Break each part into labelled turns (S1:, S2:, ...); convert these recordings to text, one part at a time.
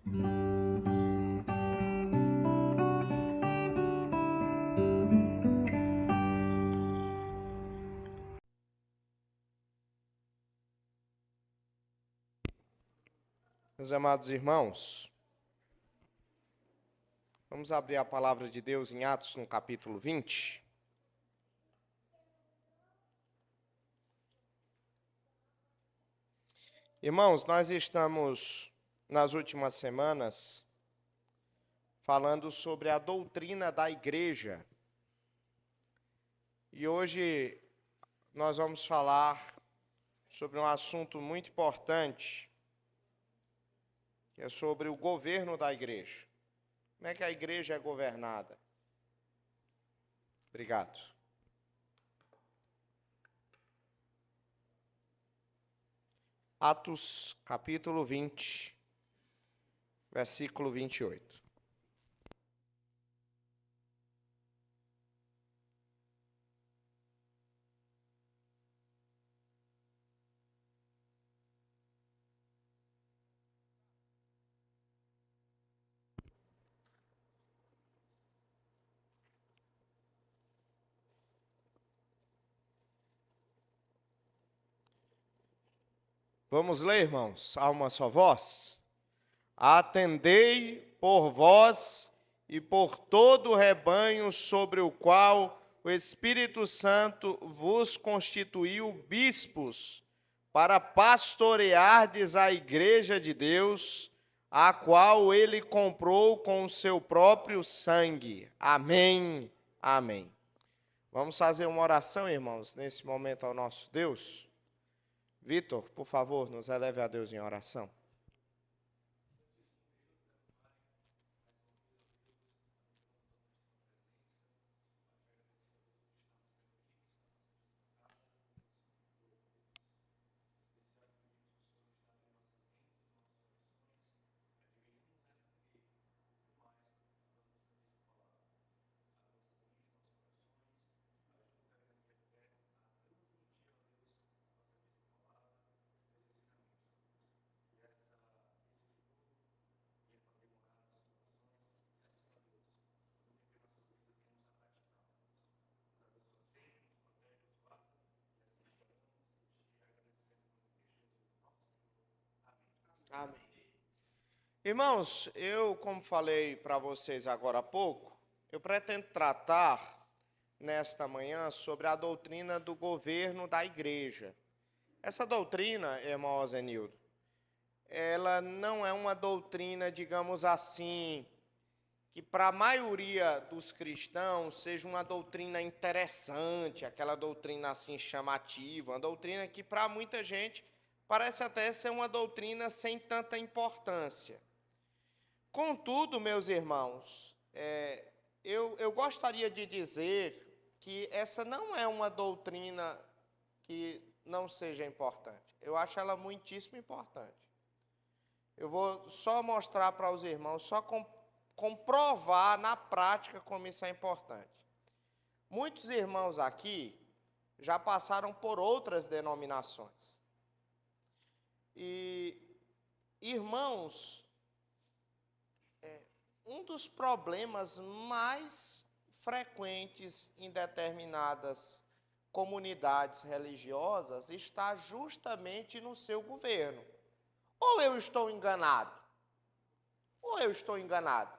S1: Meus amados irmãos, vamos abrir a palavra de Deus em Atos, no capítulo 20. Irmãos, nós estamos, nas últimas semanas, falando sobre a doutrina da igreja. E hoje nós vamos falar sobre um assunto muito importante, que é sobre o governo da igreja. Como é que a igreja é governada? Obrigado. Atos, capítulo 20, versículo 28. Vamos ler, irmãos, a uma só voz? Atendei por vós e por todo o rebanho sobre o qual o Espírito Santo vos constituiu bispos, para pastoreardes a igreja de Deus, a qual ele comprou com o seu próprio sangue. Amém, amém. Vamos fazer uma oração, irmãos, nesse momento ao nosso Deus. Vitor, por favor, nos eleve a Deus em oração. Amém. Irmãos, como falei para vocês agora há pouco, eu pretendo tratar nesta manhã sobre a doutrina do governo da igreja. Essa doutrina, irmão Zenildo, ela não é uma doutrina, digamos assim, que para a maioria dos cristãos seja uma doutrina interessante, aquela doutrina assim chamativa, uma doutrina que para muita gente parece até ser uma doutrina sem tanta importância. Contudo, meus irmãos, eu gostaria de dizer que essa não é uma doutrina que não seja importante. Eu acho ela muitíssimo importante. Eu vou só mostrar para os irmãos, só comprovar na prática como isso é importante. Muitos irmãos aqui já passaram por outras denominações. E, irmãos, um dos problemas mais frequentes em determinadas comunidades religiosas está justamente no seu governo. Ou eu estou enganado? Ou eu estou enganado?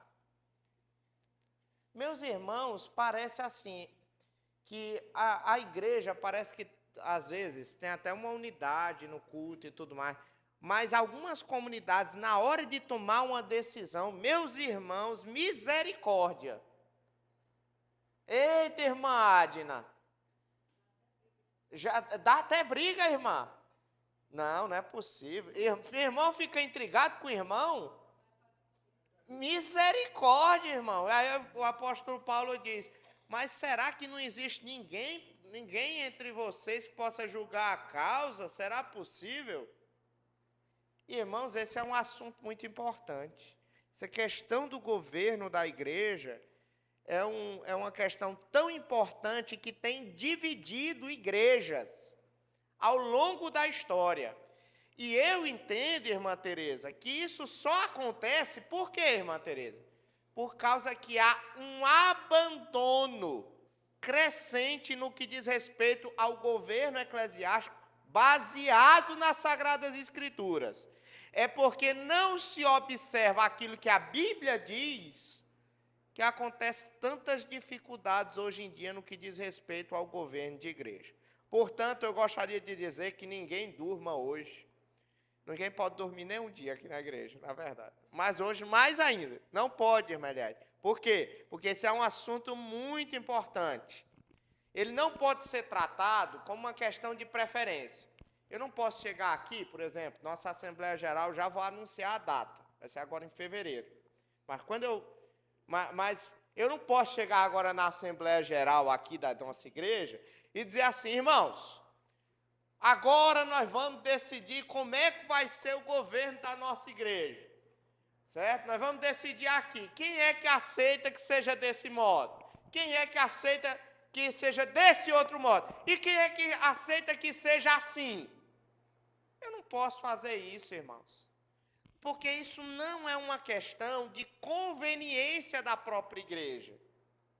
S1: Meus irmãos, parece assim, que a igreja parece que, às vezes, tem até uma unidade no culto e tudo mais, mas algumas comunidades, na hora de tomar uma decisão, meus irmãos, misericórdia. Eita, irmã Adna, já dá até briga, irmã. Não é possível. Irmão fica intrigado com o irmão? Misericórdia, irmão. Aí o apóstolo Paulo diz, mas será que não existe ninguém entre vocês que possa julgar a causa? Será possível? Irmãos, esse é um assunto muito importante. Essa questão do governo da igreja é uma questão tão importante que tem dividido igrejas ao longo da história. E eu entendo, irmã Teresa, que isso só acontece por quê, irmã Teresa? Por causa que há um abandono crescente no que diz respeito ao governo eclesiástico baseado nas Sagradas Escrituras. É porque não se observa aquilo que a Bíblia diz que acontece tantas dificuldades hoje em dia no que diz respeito ao governo de igreja. Portanto, eu gostaria de dizer que ninguém durma hoje. Ninguém pode dormir nem um dia aqui na igreja, na verdade. Mas hoje, mais ainda, não pode, irmã Eliette. Por quê? Porque esse é um assunto muito importante. Ele não pode ser tratado como uma questão de preferência. Eu não posso chegar aqui, por exemplo, nossa Assembleia Geral, já vou anunciar a data. Vai ser agora em fevereiro. Mas eu não posso chegar agora na Assembleia Geral aqui da nossa igreja e dizer assim, irmãos, agora nós vamos decidir como é que vai ser o governo da nossa igreja. Certo? Nós vamos decidir aqui. Quem é que aceita que seja desse modo? Quem é que aceita que seja desse outro modo? E quem é que aceita que seja assim? Eu não posso fazer isso, irmãos. Porque isso não é uma questão de conveniência da própria igreja.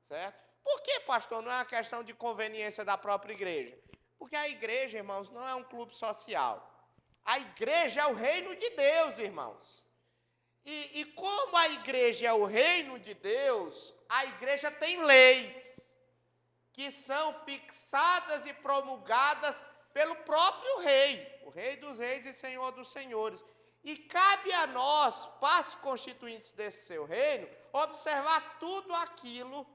S1: Certo? Por que, pastor, não é uma questão de conveniência da própria igreja? Porque a igreja, irmãos, não é um clube social. A igreja é o reino de Deus, irmãos. E como a igreja é o reino de Deus, a igreja tem leis que são fixadas e promulgadas pelo próprio rei, o rei dos reis e senhor dos senhores. E cabe a nós, partes constituintes desse seu reino, observar tudo aquilo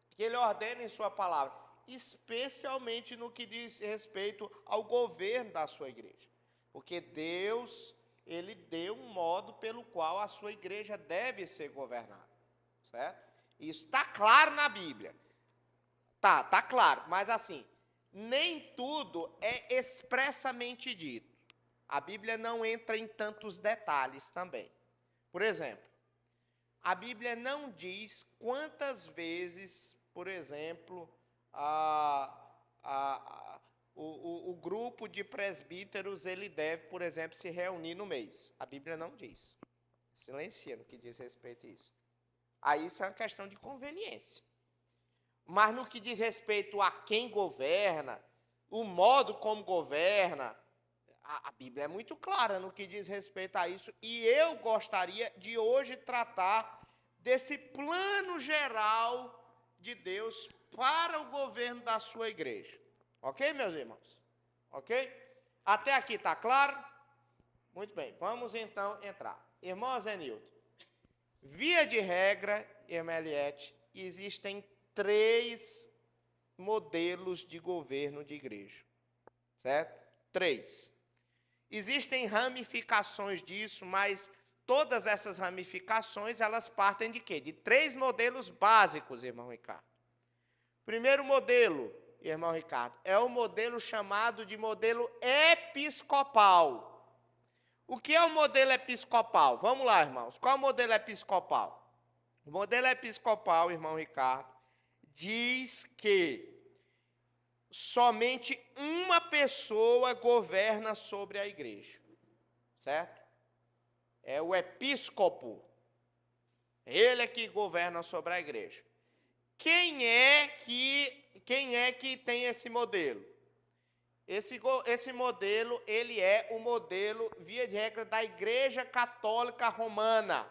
S1: que ele ordena em sua palavra, especialmente no que diz respeito ao governo da sua igreja. Porque Deus, ele deu um modo pelo qual a sua igreja deve ser governada, certo? Isso está claro na Bíblia. Tá claro, mas assim, nem tudo é expressamente dito. A Bíblia não entra em tantos detalhes também. Por exemplo, a Bíblia não diz quantas vezes, por exemplo, o grupo de presbíteros ele deve, por exemplo, se reunir no mês. A Bíblia não diz. Silencia no que diz respeito a isso. Aí isso é uma questão de conveniência. Mas no que diz respeito a quem governa, o modo como governa, a Bíblia é muito clara no que diz respeito a isso. E eu gostaria de hoje tratar desse plano geral de Deus para o governo da sua igreja. Ok, meus irmãos? Ok? Até aqui está claro? Muito bem, vamos então entrar. Irmão Zenilton, via de regra, irmã Eliette, existem 3 modelos de governo de igreja. Certo? 3. Existem ramificações disso, mas todas essas ramificações, elas partem de quê? De 3 modelos básicos, irmão Ricardo. Primeiro modelo, irmão Ricardo, é o modelo chamado de modelo episcopal. O que é o modelo episcopal? Vamos lá, irmãos. Qual é o modelo episcopal? O modelo episcopal, irmão Ricardo, diz que somente uma pessoa governa sobre a igreja. Certo? É o episcopo. Ele é que governa sobre a igreja. Quem é que tem esse modelo? Esse modelo, ele é o modelo, via de regra, da Igreja Católica Romana.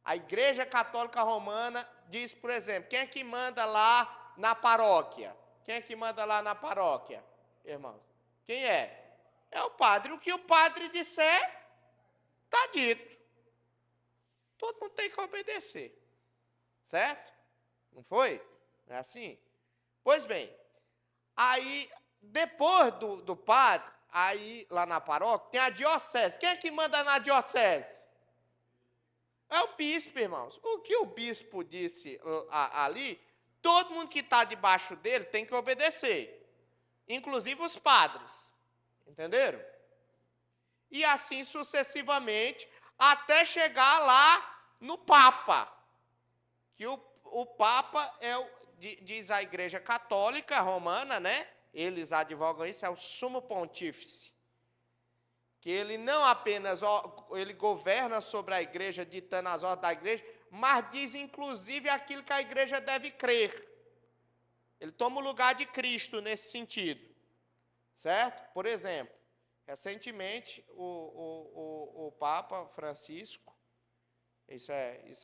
S1: A Igreja Católica Romana diz, por exemplo, quem é que manda lá na paróquia? Quem é que manda lá na paróquia, irmãos? Quem é? É o padre. O que o padre disser, está dito. Todo mundo tem que obedecer. Certo? Não foi? Não é assim? Pois bem, aí, depois do padre, aí lá na paróquia, tem a diocese. Quem é que manda na diocese? É o bispo, irmãos. O que o bispo disse ali, todo mundo que está debaixo dele tem que obedecer. Inclusive os padres. Entenderam? E assim sucessivamente, até chegar lá no Papa. Que o Papa diz a Igreja Católica Romana, né? Eles advogam isso, é o sumo pontífice. que ele não apenas ele governa sobre a igreja, ditando as ordens da igreja, mas diz inclusive aquilo que a igreja deve crer. Ele toma o lugar de Cristo nesse sentido, certo? Por exemplo, recentemente o Papa Francisco, isso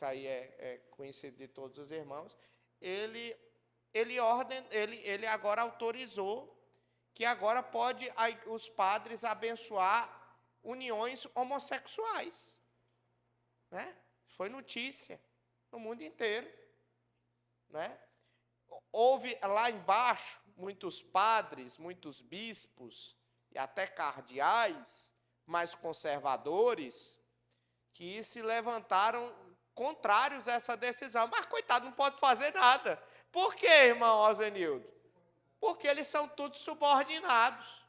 S1: aí é conhecido de todos os irmãos, ele agora autorizou que agora pode os padres abençoar uniões homossexuais, né? Foi notícia no mundo inteiro, né? Houve lá embaixo muitos padres, muitos bispos e até cardeais mais conservadores que se levantaram contrários a essa decisão. Mas, coitado, não pode fazer nada. Por quê, irmão Ozenildo? Porque eles são todos subordinados,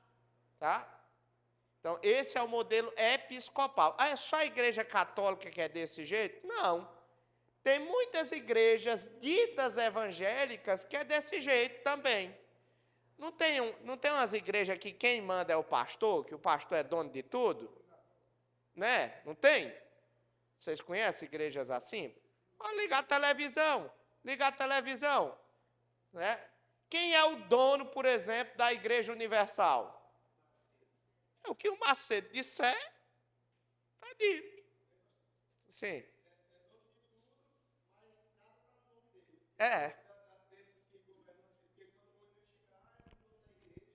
S1: tá? Então, esse é o modelo episcopal. Ah, é só a igreja católica que é desse jeito? Não. Tem muitas igrejas ditas evangélicas que é desse jeito também. Não tem umas igrejas que quem manda é o pastor, que o pastor é dono de tudo? Né? Não tem? Vocês conhecem igrejas assim? Liga a televisão. Né? Quem é o dono, por exemplo, da Igreja Universal? É o que o Macedo disser, está dito. Sim. É.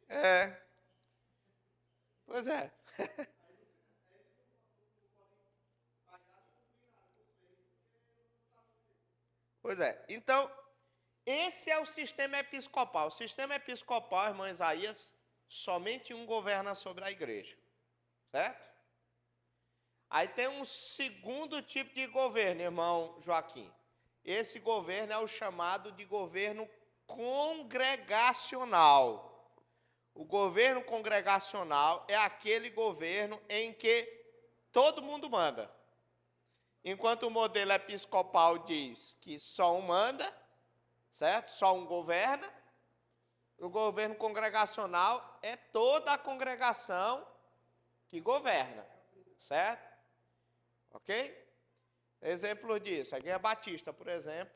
S1: É. Pois é. Pois é. Então, esse é o sistema episcopal. O sistema episcopal, irmão Isaías, somente um governa sobre a igreja. Certo? Aí tem um segundo tipo de governo, irmão Joaquim. Esse governo é o chamado de governo congregacional. O governo congregacional é aquele governo em que todo mundo manda. Enquanto o modelo episcopal diz que só um manda, certo? Só um governa. O governo congregacional é toda a congregação que governa, certo? Ok? Exemplo disso, a Igreja Batista, por exemplo,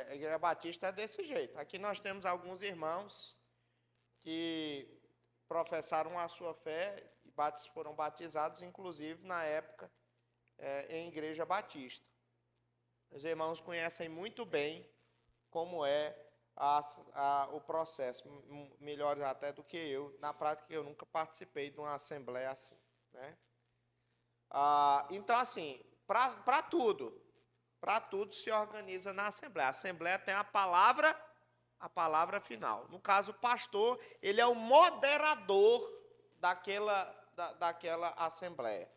S1: a Igreja Batista é desse jeito. Aqui nós temos alguns irmãos que professaram a sua fé e foram batizados, inclusive, na época, em Igreja Batista. Os irmãos conhecem muito bem como é o processo, melhores até do que eu. Na prática, eu nunca participei de uma assembleia assim, né? Então, assim, para tudo se organiza na Assembleia. A Assembleia tem a palavra final. No caso, o pastor, ele é o moderador daquela Assembleia.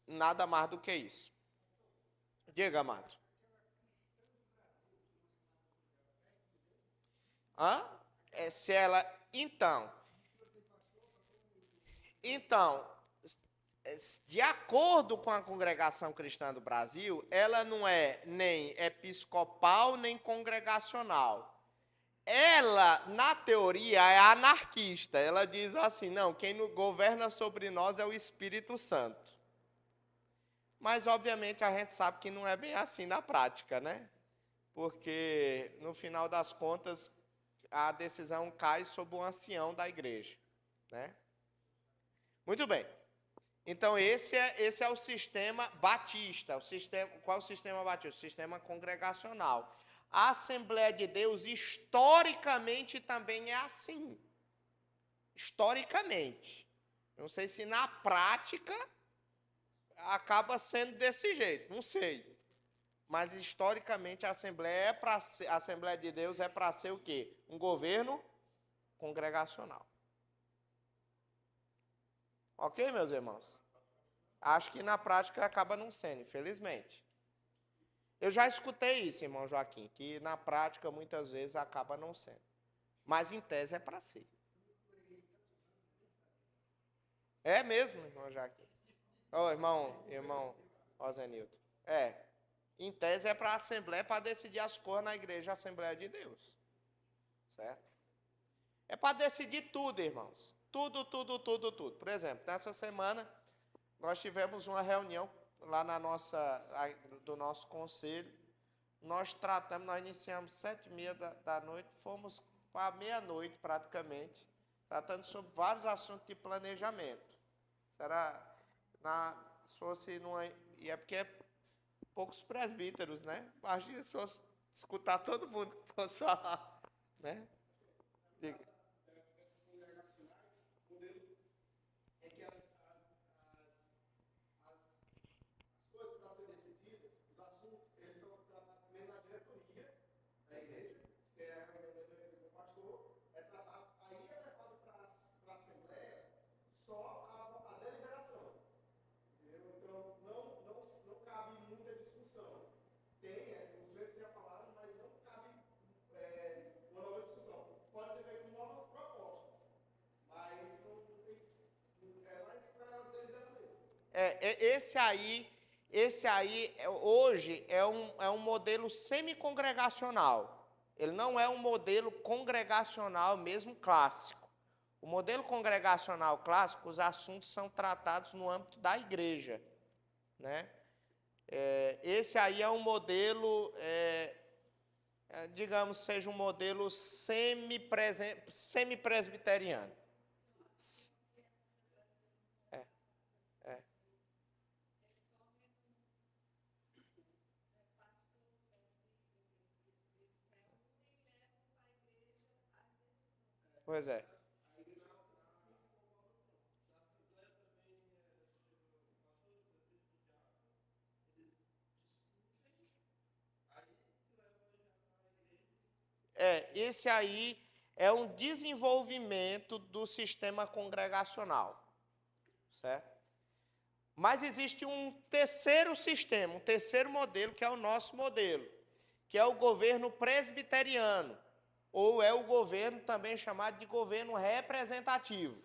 S1: Nada mais do que isso. Diga, amado. Se ela... Então, de acordo com a Congregação Cristã do Brasil, ela não é nem episcopal, nem congregacional. Ela, na teoria, é anarquista. Ela diz assim, não, quem governa sobre nós é o Espírito Santo. Mas, obviamente, a gente sabe que não é bem assim na prática, né? Porque, no final das contas, a decisão cai sobre o ancião da igreja, né? Muito bem. Então, esse é o sistema batista. Qual é o sistema batista? O sistema congregacional. A Assembleia de Deus, historicamente, também é assim. Historicamente. Não sei se na prática acaba sendo desse jeito, não sei. Mas, historicamente, a Assembleia de Deus é para ser o quê? Um governo congregacional. Ok, meus irmãos? Acho que na prática acaba não sendo, infelizmente. Eu já escutei isso, irmão Joaquim, que na prática muitas vezes acaba não sendo. Mas em tese é para ser. É mesmo, irmão Joaquim? Irmão Ozenilton. Em tese é para a Assembleia, para decidir as coisas na igreja, Assembleia de Deus. Certo? É para decidir tudo, irmãos. Tudo, tudo, tudo, tudo. Por exemplo, nessa semana, nós tivemos uma reunião lá do nosso conselho. Nós iniciamos 7h30 da noite, fomos para meia-noite praticamente, tratando sobre vários assuntos de planejamento. Se fosse numa. E é porque é poucos presbíteros, né? Imagina se fosse escutar todo mundo que fosse falar, né? Diga. Hoje é um modelo semicongregacional. Ele não é um modelo congregacional mesmo clássico. O modelo congregacional clássico, os assuntos são tratados no âmbito da igreja, né? Esse aí é um modelo, digamos, seja um modelo semi-presbiteriano. Pois é. Esse aí é um desenvolvimento do sistema congregacional, certo? Mas existe um terceiro sistema, um terceiro modelo, que é o nosso modelo, que é o governo presbiteriano, ou é o governo também chamado de governo representativo.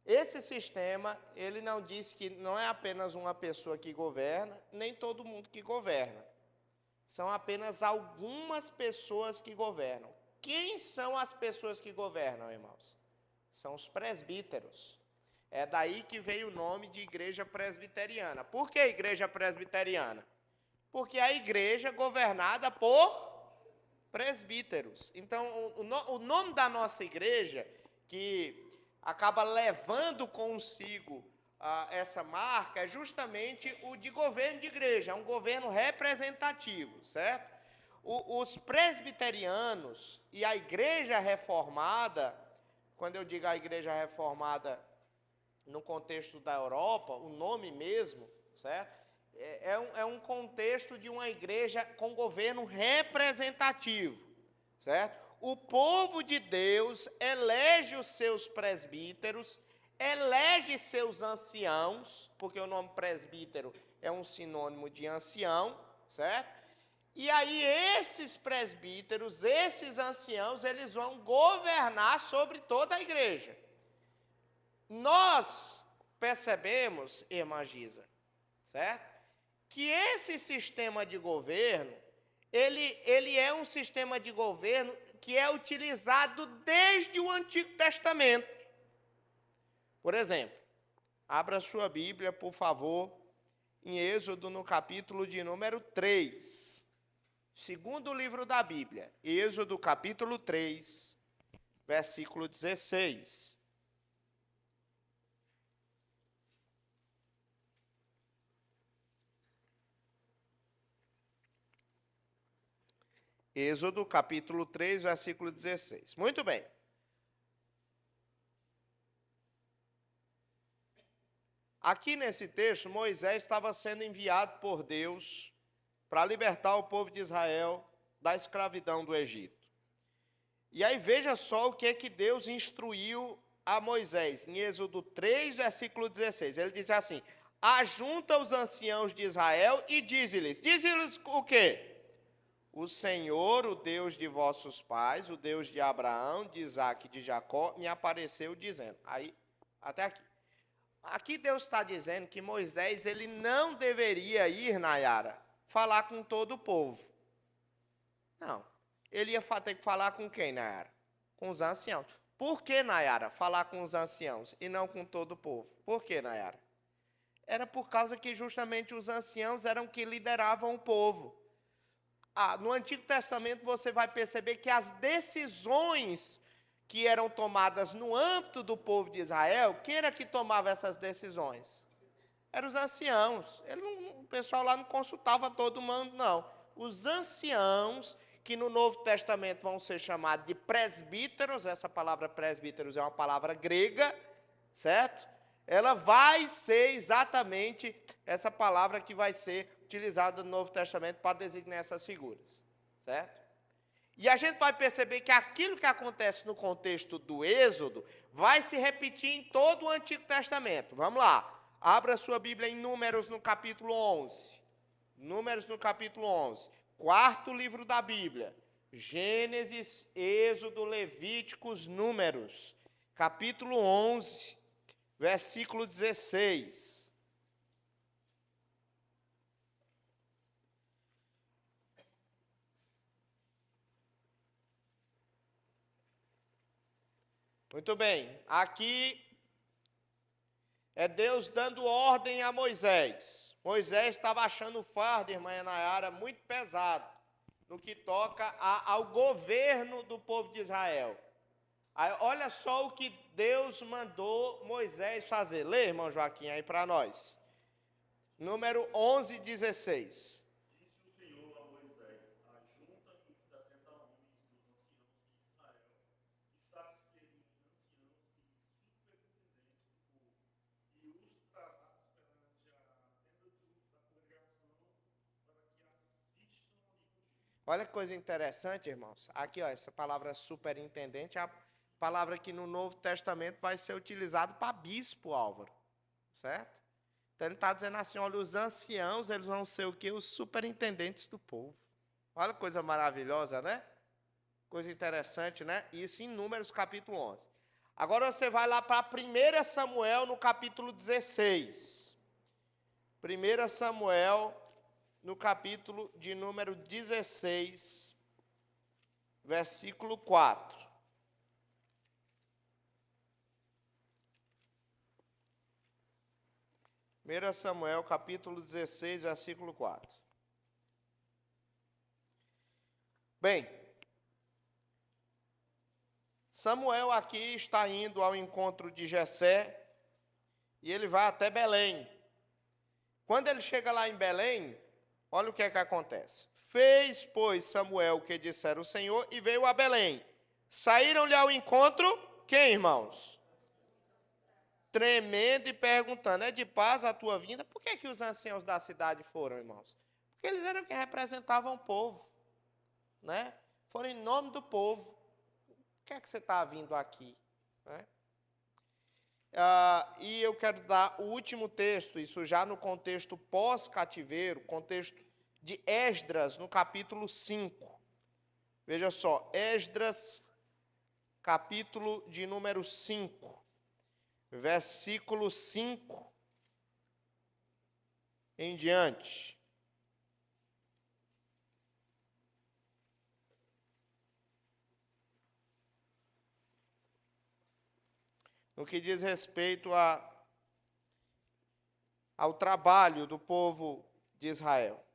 S1: Esse sistema, ele não diz que não é apenas uma pessoa que governa, nem todo mundo que governa. São apenas algumas pessoas que governam. Quem são as pessoas que governam, irmãos? São os presbíteros. É daí que veio o nome de igreja presbiteriana. Por que igreja presbiteriana? Porque é a igreja governada por presbíteros. Então, o nome da nossa igreja, que acaba levando consigo essa marca, é justamente o de governo de igreja, é um governo representativo, certo? Os presbiterianos e a igreja reformada, quando eu digo a igreja reformada no contexto da Europa, o nome mesmo, certo? É um contexto de uma igreja com governo representativo, certo? O povo de Deus elege os seus presbíteros, elege seus anciãos, porque o nome presbítero é um sinônimo de ancião, certo? E aí esses presbíteros, esses anciãos, eles vão governar sobre toda a igreja. Nós percebemos, irmã Giza, certo? Que esse sistema de governo, ele é um sistema de governo que é utilizado desde o Antigo Testamento. Por exemplo, abra sua Bíblia, por favor, em Êxodo, no capítulo de número 3. Segundo livro da Bíblia, Êxodo, capítulo 3, versículo 16. Êxodo, capítulo 3, versículo 16. Muito bem. Aqui nesse texto, Moisés estava sendo enviado por Deus para libertar o povo de Israel da escravidão do Egito. E aí veja só o que Deus instruiu a Moisés, em Êxodo 3, versículo 16. Ele diz assim: ajunta os anciãos de Israel e diz-lhes o quê? O Senhor, o Deus de vossos pais, o Deus de Abraão, de Isaque e de Jacó, me apareceu dizendo. Aí, até aqui. Aqui Deus está dizendo que Moisés, ele não deveria ir, Nayara, falar com todo o povo. Não. Ele ia ter que falar com quem, Nayara? Com os anciãos. Por que, Nayara, falar com os anciãos e não com todo o povo? Por que, Nayara? Era por causa que justamente os anciãos eram que lideravam o povo. No Antigo Testamento você vai perceber que as decisões que eram tomadas no âmbito do povo de Israel, quem era que tomava essas decisões? Eram os anciãos. O pessoal lá não consultava todo mundo, não. Os anciãos, que no Novo Testamento vão ser chamados de presbíteros, essa palavra presbíteros é uma palavra grega, certo? Ela vai ser exatamente essa palavra que vai ser utilizada no Novo Testamento para designar essas figuras, certo? E a gente vai perceber que aquilo que acontece no contexto do Êxodo vai se repetir em todo o Antigo Testamento. Vamos lá. Abra sua Bíblia em Números no capítulo 11. Números no capítulo 11. Quarto livro da Bíblia. Gênesis, Êxodo, Levíticos, Números. Capítulo 11, versículo 16. Muito bem, aqui é Deus dando ordem a Moisés. Moisés estava achando o fardo, irmã Nayara, muito pesado, no que toca ao governo do povo de Israel. Aí, olha só o que Deus mandou Moisés fazer. Lê, irmão Joaquim, aí para nós. Número 11, 16. Olha que coisa interessante, irmãos. Aqui, ó, essa palavra superintendente é a palavra que no Novo Testamento vai ser utilizada para bispo, Álvaro. Certo? Então ele está dizendo assim, olha, os anciãos, eles vão ser o quê? Os superintendentes do povo. Olha que coisa maravilhosa, né? Coisa interessante, né? Isso em Números capítulo 11. Agora você vai lá para 1 Samuel no capítulo 16. 1 Samuel no capítulo de número 16, versículo 4. Samuel, capítulo 16, versículo 4. Bem, Samuel aqui está indo ao encontro de Jessé e ele vai até Belém. Quando ele chega lá em Belém, olha o que é que acontece. Fez, pois, Samuel o que dissera o Senhor e veio a Belém. Saíram-lhe ao encontro, quem, irmãos? Tremendo e perguntando, é de paz a tua vinda? Por que os anciãos da cidade foram, irmãos? Porque eles eram quem representavam o povo, né? Foram em nome do povo. Por que é que você está vindo aqui? Né? E eu quero dar o último texto, isso já no contexto pós-cativeiro, contexto de Esdras, no capítulo 5. Veja só, Esdras, capítulo de número 5, versículo 5 em diante. No que diz respeito ao trabalho do povo de Israel.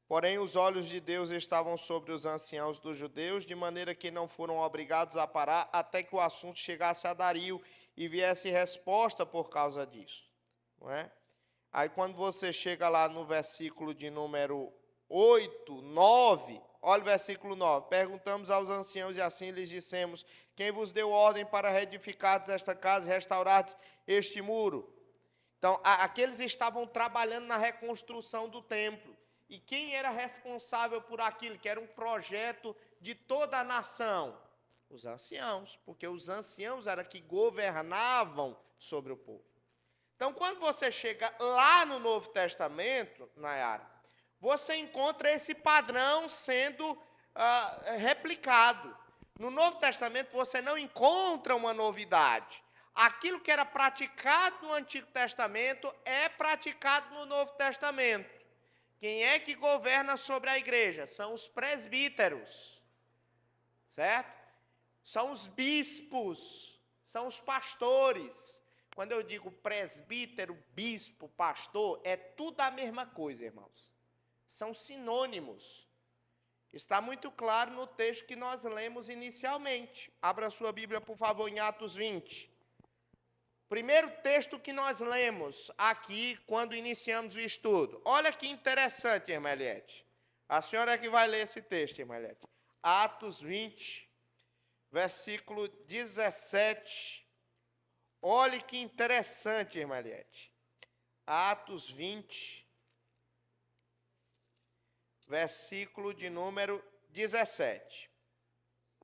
S1: Porém, os olhos de Deus estavam sobre os anciãos dos judeus, de maneira que não foram obrigados a parar até que o assunto chegasse a Dario e viesse resposta por causa disso. Não é? Aí, quando você chega lá no versículo de número 8, 9, olha o versículo 9. Perguntamos aos anciãos e assim lhes dissemos, quem vos deu ordem para reedificardes esta casa e restaurardes este muro? Então, aqueles estavam trabalhando na reconstrução do templo. E quem era responsável por aquilo, que era um projeto de toda a nação? Os anciãos, porque os anciãos eram que governavam sobre o povo. Então, quando você chega lá no Novo Testamento, Nayara, você encontra esse padrão sendo replicado. No Novo Testamento, você não encontra uma novidade. Aquilo que era praticado no Antigo Testamento é praticado no Novo Testamento. Quem é que governa sobre a igreja? São os presbíteros, certo? são os bispos, são os pastores. Quando eu digo presbítero, bispo, pastor, é tudo a mesma coisa, irmãos. São sinônimos. Está muito claro no texto que nós lemos inicialmente. Abra sua Bíblia, por favor, em Atos 20. Primeiro texto que nós lemos aqui, quando iniciamos o estudo. Olha que interessante, irmã Eliette. A senhora é que vai ler esse texto, irmã Eliette. Atos 20, versículo 17. Olha que interessante, irmã Eliette. Atos 20, versículo de número 17.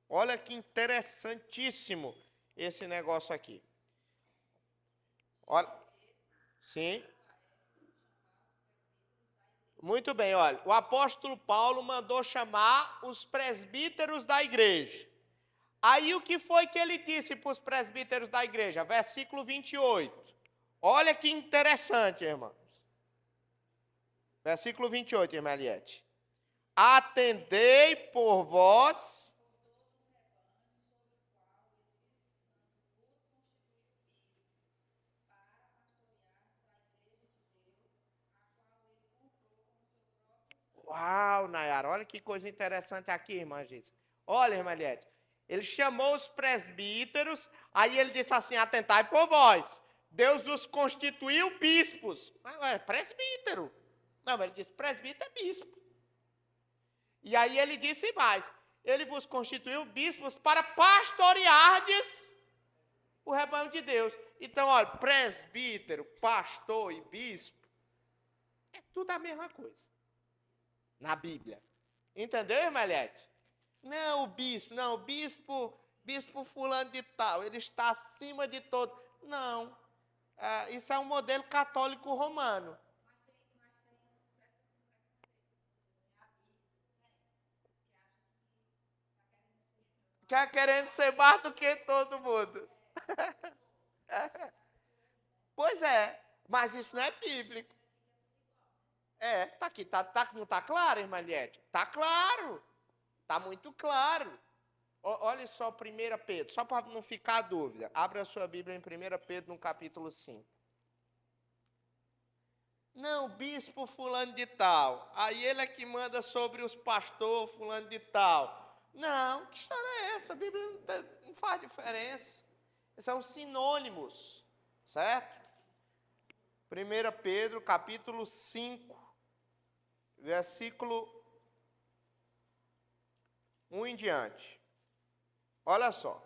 S1: Olha que interessantíssimo esse negócio aqui. Olha, sim. Muito bem, olha, o apóstolo Paulo mandou chamar os presbíteros da igreja. Aí o que foi que ele disse para os presbíteros da igreja? Versículo 28. Olha que interessante, irmãos. Versículo 28, irmã Eliette. Atendei por vós Uau, Nayara, olha que coisa interessante aqui, irmã Gisa. Olha, irmã Eliette, ele chamou os presbíteros, aí ele disse assim, atentai por vós. Deus os constituiu bispos. Mas é presbítero. Não, ele disse presbítero é bispo. E aí ele disse mais, ele vos constituiu bispos para pastoreardes o rebanho de Deus. Então, olha, presbítero, pastor e bispo, é tudo a mesma coisa. Na Bíblia. Entendeu, irmã Eliette? Não, o bispo fulano de tal, ele está acima de todo. Não, isso é um modelo católico romano. Quer querendo ser mais do que todo mundo. Pois é, mas isso não é bíblico. Tá aqui, não está claro, irmã Eliette? Está claro, está muito claro. Olha só 1 Pedro, só para não ficar a dúvida. Abra a sua Bíblia em 1 Pedro, no capítulo 5. Não, bispo fulano de tal. Aí ele é que manda sobre os pastores fulano de tal. Não, que história é essa? A Bíblia não faz diferença. São sinônimos, certo? 1 Pedro, capítulo 5, versículo 1 em diante. Olha só.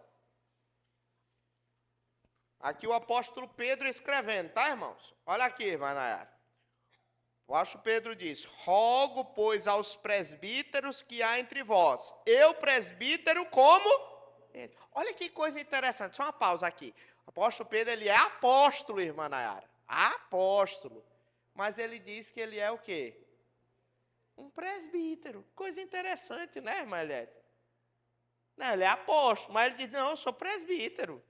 S1: Aqui o apóstolo Pedro escrevendo, tá, irmãos? Olha aqui, irmã Nayara. O apóstolo Pedro diz, rogo, pois, aos presbíteros que há entre vós. Eu, presbítero, como? Olha que coisa interessante, só uma pausa aqui. O apóstolo Pedro, ele é apóstolo, irmã Nayara. Apóstolo. Mas ele diz que ele é o quê? Um presbítero. Coisa interessante, né, irmã Eliette? Não, ele é apóstolo, mas ele diz, não, eu sou presbítero.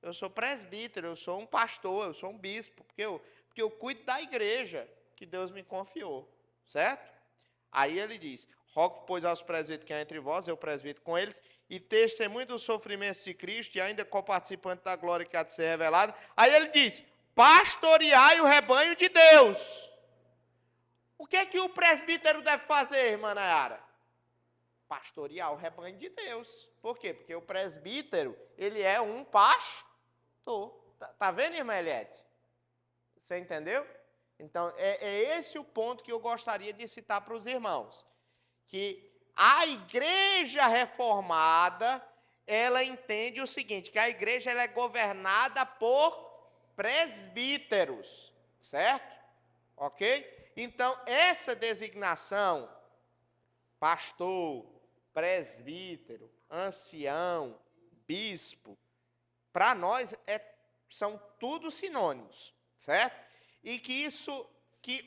S1: Eu sou presbítero, eu sou um pastor, eu sou um bispo, porque eu cuido da igreja que Deus me confiou, certo? Aí ele diz, rogo, pois, aos presbíteros que há entre vós, eu presbítero com eles, e testemunho dos sofrimentos de Cristo, e ainda coparticipante da glória que há de ser revelada. Aí ele diz, pastoreai o rebanho de Deus. O que é que o presbítero deve fazer, irmã Nayara? Pastorear o rebanho de Deus. Por quê? Porque o presbítero, ele é um pastor. Tá vendo, irmã Eliette? Você entendeu? Então, é esse o ponto que eu gostaria de citar para os irmãos. Que a igreja reformada, ela entende o seguinte, que a igreja ela é governada por presbíteros, certo? Ok? Então, essa designação, pastor, presbítero, ancião, bispo, para nós são tudo sinônimos, certo? E que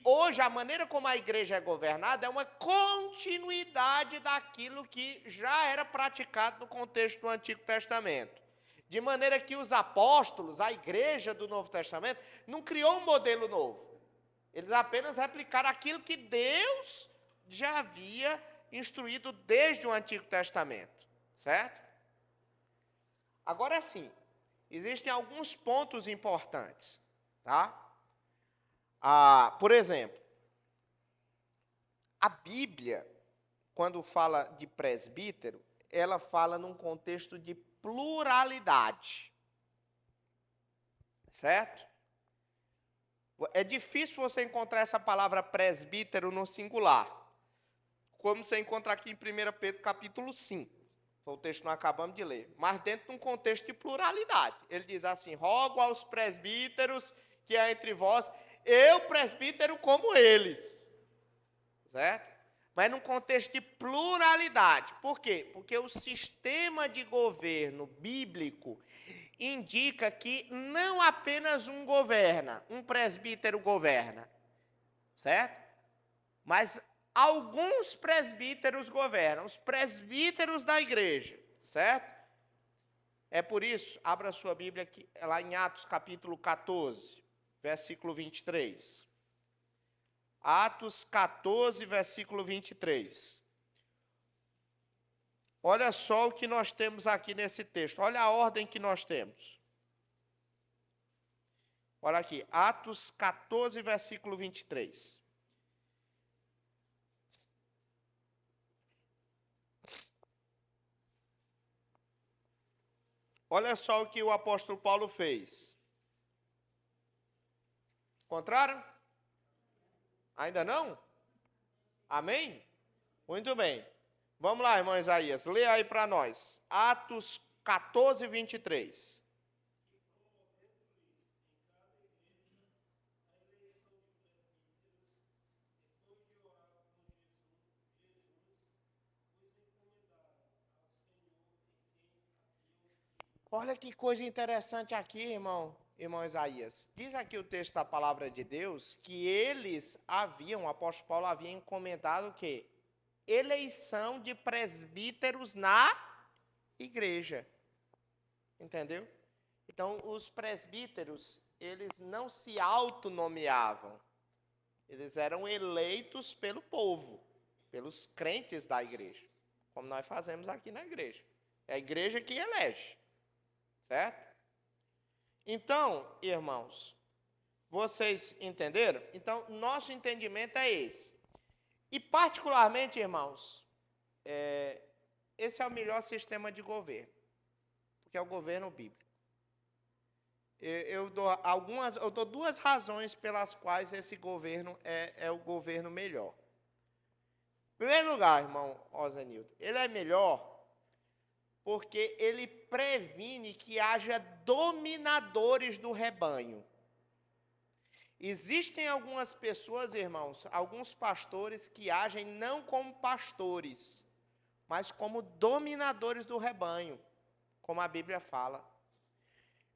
S1: hoje a maneira como a igreja é governada é uma continuidade daquilo que já era praticado no contexto do Antigo Testamento. De maneira que os apóstolos, a igreja do Novo Testamento, não criou um modelo novo. Eles apenas replicaram aquilo que Deus já havia instruído desde o Antigo Testamento, certo? Agora sim, existem alguns pontos importantes, tá? Por exemplo, a Bíblia, quando fala de presbítero, ela fala num contexto de pluralidade, certo? É difícil você encontrar essa palavra presbítero no singular, como você encontra aqui em 1 Pedro capítulo 5. Foi o texto que nós acabamos de ler. Mas dentro de um contexto de pluralidade. Ele diz assim: rogo aos presbíteros que há entre vós, eu presbítero como eles. Certo? Mas num contexto de pluralidade. Por quê? Porque o sistema de governo bíblico indica que não apenas um governa, um presbítero governa, certo? Mas alguns presbíteros governam, os presbíteros da igreja, certo? É por isso, abra sua Bíblia aqui, lá em Atos capítulo 14, versículo 23. Atos 14, versículo 23. Olha só o que nós temos aqui nesse texto. Olha a ordem que nós temos. Olha aqui, Atos 14, versículo 23. Olha só o que o apóstolo Paulo fez. Encontraram? Ainda não? Amém? Muito bem. Vamos lá, irmão Isaías, lê aí para nós. Atos 14, 23. Olha que coisa interessante aqui, irmão Isaías. Diz aqui o texto da palavra de Deus que eles haviam, o apóstolo Paulo havia encomendado o quê? Eleição de presbíteros na igreja. Entendeu? Então, os presbíteros, eles não se autonomeavam. Eles eram eleitos pelo povo, pelos crentes da igreja, como nós fazemos aqui na igreja. É a igreja que elege, certo? Então, irmãos, vocês entenderam? Então, nosso entendimento é esse. E, particularmente, irmãos, esse é o melhor sistema de governo, porque é o governo bíblico. Eu dou duas razões pelas quais esse governo é o governo melhor. Em primeiro lugar, irmão Ozenildo, ele é melhor porque ele previne que haja dominadores do rebanho. Existem algumas pessoas, irmãos, alguns pastores que agem não como pastores, mas como dominadores do rebanho, como a Bíblia fala.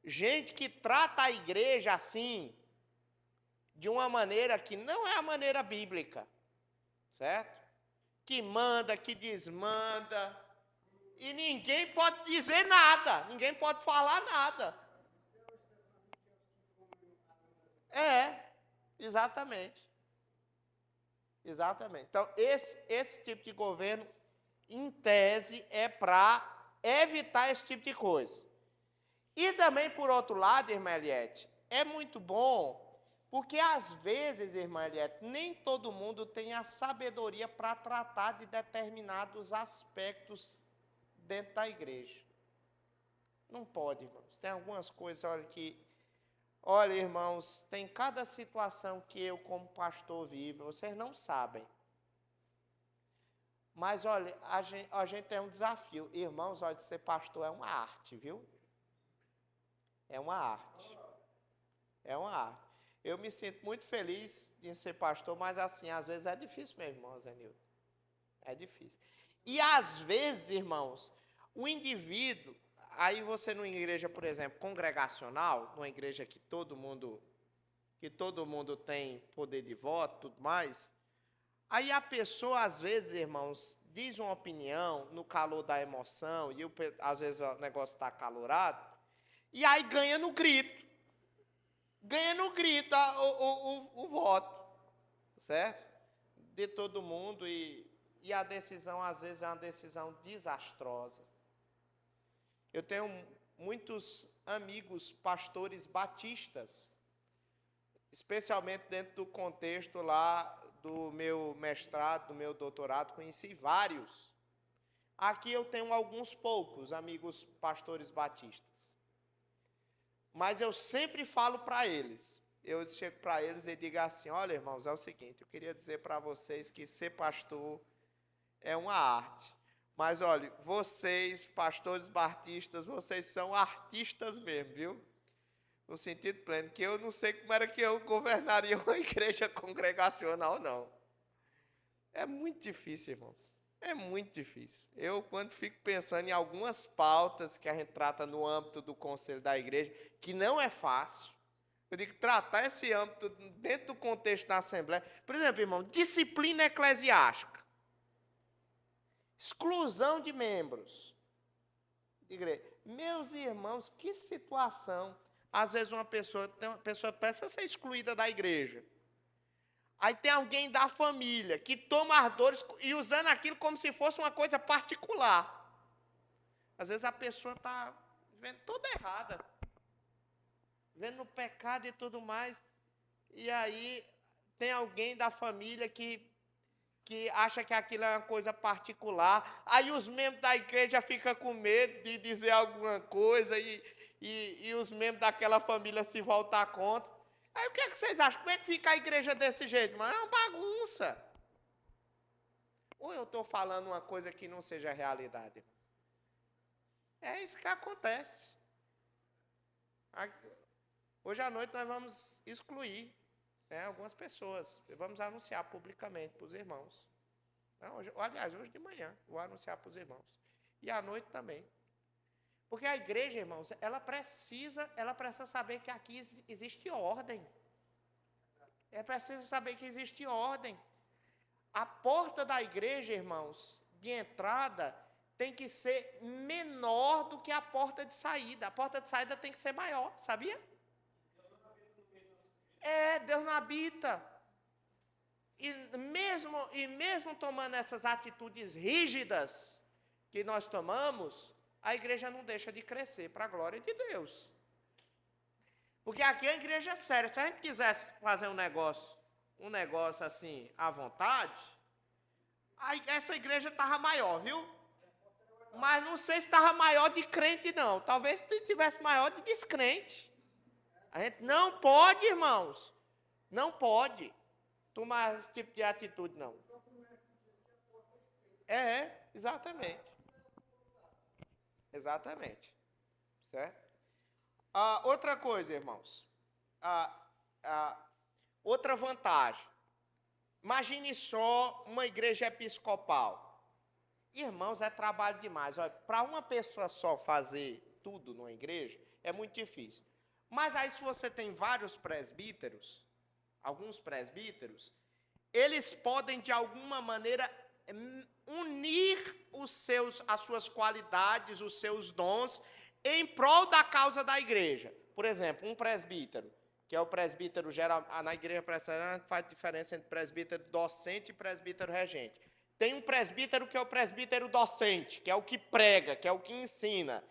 S1: Gente que trata a igreja assim, de uma maneira que não é a maneira bíblica, certo? Que manda, que desmanda, e ninguém pode dizer nada, ninguém pode falar nada. Exatamente. Exatamente. Então, esse tipo de governo, em tese, é para evitar esse tipo de coisa. E também, por outro lado, irmã Eliette, é muito bom, porque às vezes, irmã Eliette, nem todo mundo tem a sabedoria para tratar de determinados aspectos dentro da igreja. Não pode, irmãos. Tem algumas coisas, olha, irmãos, tem cada situação que eu, como pastor, vivo, vocês não sabem. Mas, olha, a gente tem um desafio. Irmãos, olha, ser pastor é uma arte, viu? É uma arte. É uma arte. Eu me sinto muito feliz em ser pastor, mas assim, às vezes é difícil mesmo, irmão Zenildo. É difícil. E às vezes, irmãos, o indivíduo, aí você numa igreja, por exemplo, congregacional, numa igreja que todo mundo tem poder de voto, tudo mais, aí a pessoa, às vezes, irmãos, diz uma opinião no calor da emoção, e às vezes o negócio está acalorado, e aí ganha no grito. Ganha no grito o voto, certo? De todo mundo, e a decisão, às vezes, é uma decisão desastrosa. Eu tenho muitos amigos pastores batistas, especialmente dentro do contexto lá do meu mestrado, do meu doutorado, conheci vários. Aqui eu tenho alguns poucos amigos pastores batistas. Mas eu sempre falo para eles, eu chego para eles e digo assim, olha irmãos, é o seguinte, eu queria dizer para vocês que ser pastor é uma arte. Mas olha, vocês, pastores batistas, vocês são artistas mesmo, viu? No sentido pleno, que eu não sei como era que eu governaria uma igreja congregacional, não. É muito difícil, irmãos. É muito difícil. Eu, quando fico pensando em algumas pautas que a gente trata no âmbito do conselho da igreja, que não é fácil, eu digo, tratar esse âmbito dentro do contexto da Assembleia. Por exemplo, irmão, disciplina eclesiástica. Exclusão de membros de igreja. Meus irmãos, que situação. Às vezes uma pessoa peça ser excluída da igreja. Aí tem alguém da família que toma as dores e usando aquilo como se fosse uma coisa particular. Às vezes a pessoa está vendo toda errada. Vendo o pecado e tudo mais. E aí tem alguém da família que acha que aquilo é uma coisa particular. Aí os membros da igreja ficam com medo de dizer alguma coisa e os membros daquela família se voltar contra. Aí o que é que vocês acham? Como é que fica a igreja desse jeito? Mas é uma bagunça. Ou eu estou falando uma coisa que não seja realidade? É isso que acontece. Hoje à noite nós vamos excluir algumas pessoas. Vamos anunciar publicamente para os irmãos. Não, aliás, hoje de manhã, vou anunciar para os irmãos. E à noite também. Porque a igreja, irmãos, ela precisa saber que aqui existe ordem. É preciso saber que existe ordem. A porta da igreja, irmãos, de entrada, tem que ser menor do que a porta de saída. A porta de saída tem que ser maior, sabia? Deus não habita. E mesmo tomando essas atitudes rígidas que nós tomamos, a igreja não deixa de crescer para a glória de Deus. Porque aqui a igreja é séria. Se a gente quisesse fazer um negócio assim, à vontade, essa igreja estava maior, viu? Mas não sei se estava maior de crente, não. Talvez tivesse maior de descrente. A gente não pode, irmãos. Não pode tomar esse tipo de atitude, não. Exatamente. Exatamente. Certo? Outra coisa, irmãos. Outra vantagem. Imagine só uma igreja episcopal. Irmãos, é trabalho demais. Para uma pessoa só fazer tudo numa igreja, é muito difícil. Mas aí, se você tem vários presbíteros, alguns presbíteros, eles podem, de alguma maneira, unir as suas qualidades, os seus dons, em prol da causa da igreja. Por exemplo, um presbítero, que é o presbítero geral, na igreja presbiteriana faz diferença entre presbítero docente e presbítero regente. Tem um presbítero que é o presbítero docente, que é o que prega, que é o que ensina.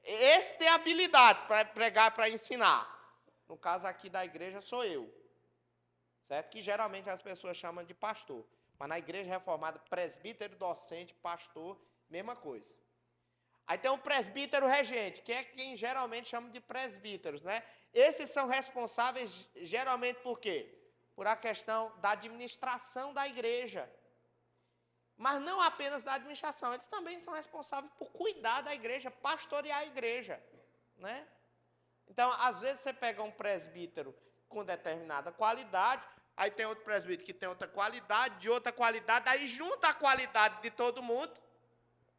S1: Esse tem habilidade para pregar, para ensinar. No caso aqui da igreja sou eu. Certo? Que geralmente as pessoas chamam de pastor. Mas na igreja reformada, presbítero docente, pastor, mesma coisa. Aí tem um presbítero regente, que é quem geralmente chama de presbíteros, né? Esses são responsáveis geralmente por quê? Por a questão da administração da igreja. Mas não apenas da administração, eles também são responsáveis por cuidar da igreja, pastorear a igreja, né? Então, às vezes você pega um presbítero com determinada qualidade, aí tem outro presbítero que tem outra qualidade, de outra qualidade, aí junta a qualidade de todo mundo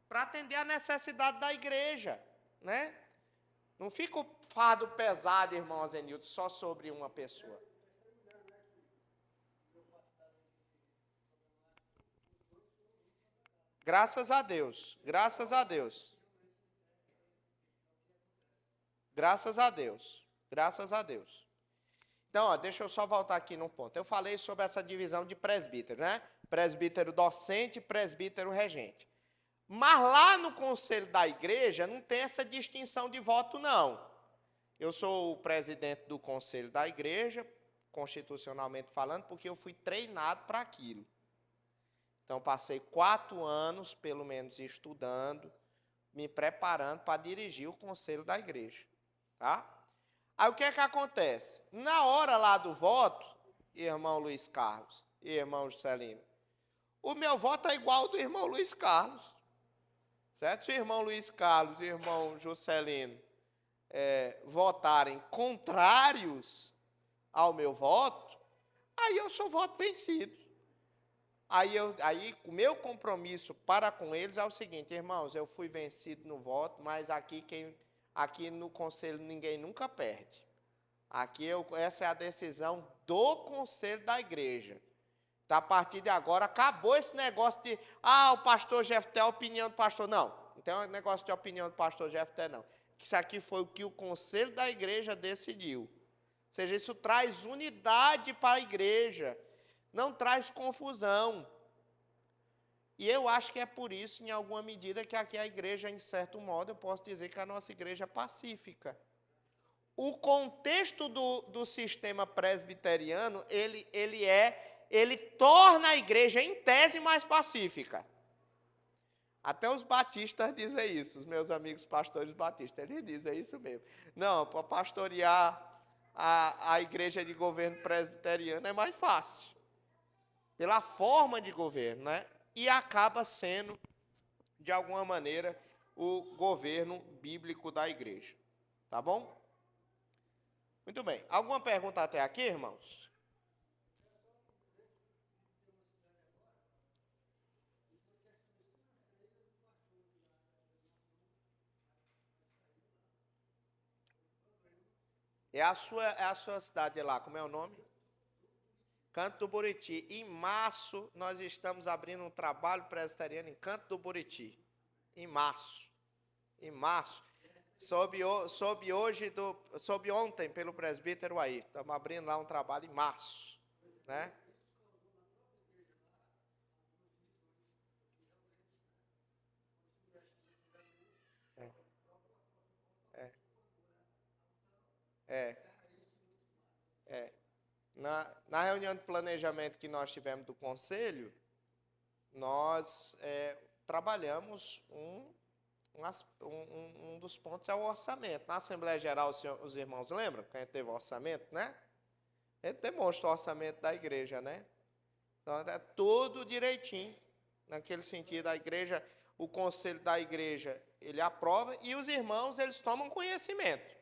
S1: para atender a necessidade da igreja, né? Não fica o fardo pesado, irmão Azenilton, só sobre uma pessoa. Graças a Deus, graças a Deus. Graças a Deus, graças a Deus. Então, deixa eu só voltar aqui num ponto. Eu falei sobre essa divisão de presbítero, né? Presbítero docente e presbítero regente. Mas lá no conselho da igreja não tem essa distinção de voto, não. Eu sou o presidente do conselho da igreja, constitucionalmente falando, porque eu fui treinado para aquilo. Então, passei 4 anos, pelo menos, estudando, me preparando para dirigir o conselho da igreja. Tá? Aí, o que é que acontece? Na hora lá do voto, irmão Luiz Carlos e irmão Juscelino, o meu voto é igual ao do irmão Luiz Carlos. Certo? Se o irmão Luiz Carlos e o irmão Juscelino votarem contrários ao meu voto, aí eu sou voto vencido. Aí o meu compromisso para com eles é o seguinte, irmãos, eu fui vencido no voto, mas aqui no conselho ninguém nunca perde. Essa é a decisão do conselho da igreja. A partir de agora, acabou esse negócio de, o pastor Jefté, a opinião do pastor. Não tem um negócio de opinião do pastor Jefté, não. Isso aqui foi o que o conselho da igreja decidiu. Ou seja, isso traz unidade para a igreja, não traz confusão. E eu acho que é por isso, em alguma medida, que aqui a igreja, em certo modo, eu posso dizer que a nossa igreja é pacífica. O contexto do sistema presbiteriano, ele torna a igreja, em tese, mais pacífica. Até os batistas dizem isso, os meus amigos pastores batistas, eles dizem isso mesmo. Não, para pastorear a igreja de governo presbiteriano é mais fácil, pela forma de governo, né? E acaba sendo, de alguma maneira, o governo bíblico da igreja. Tá bom? Muito bem. Alguma pergunta até aqui, irmãos? É a sua cidade lá, como é o nome? Canto do Buriti. Em março, nós estamos abrindo um trabalho presbiteriano em Canto do Buriti. Em março. Sob ontem, pelo presbítero aí. Estamos abrindo lá um trabalho em março. Né? Na reunião de planejamento que nós tivemos do conselho, nós trabalhamos um dos pontos é o orçamento. Na Assembleia Geral, os irmãos lembram que a gente teve orçamento, né? A gente demonstra o orçamento da igreja, né? Então, é tudo direitinho. Naquele sentido, a igreja, o conselho da igreja, ele aprova e os irmãos, eles tomam conhecimento.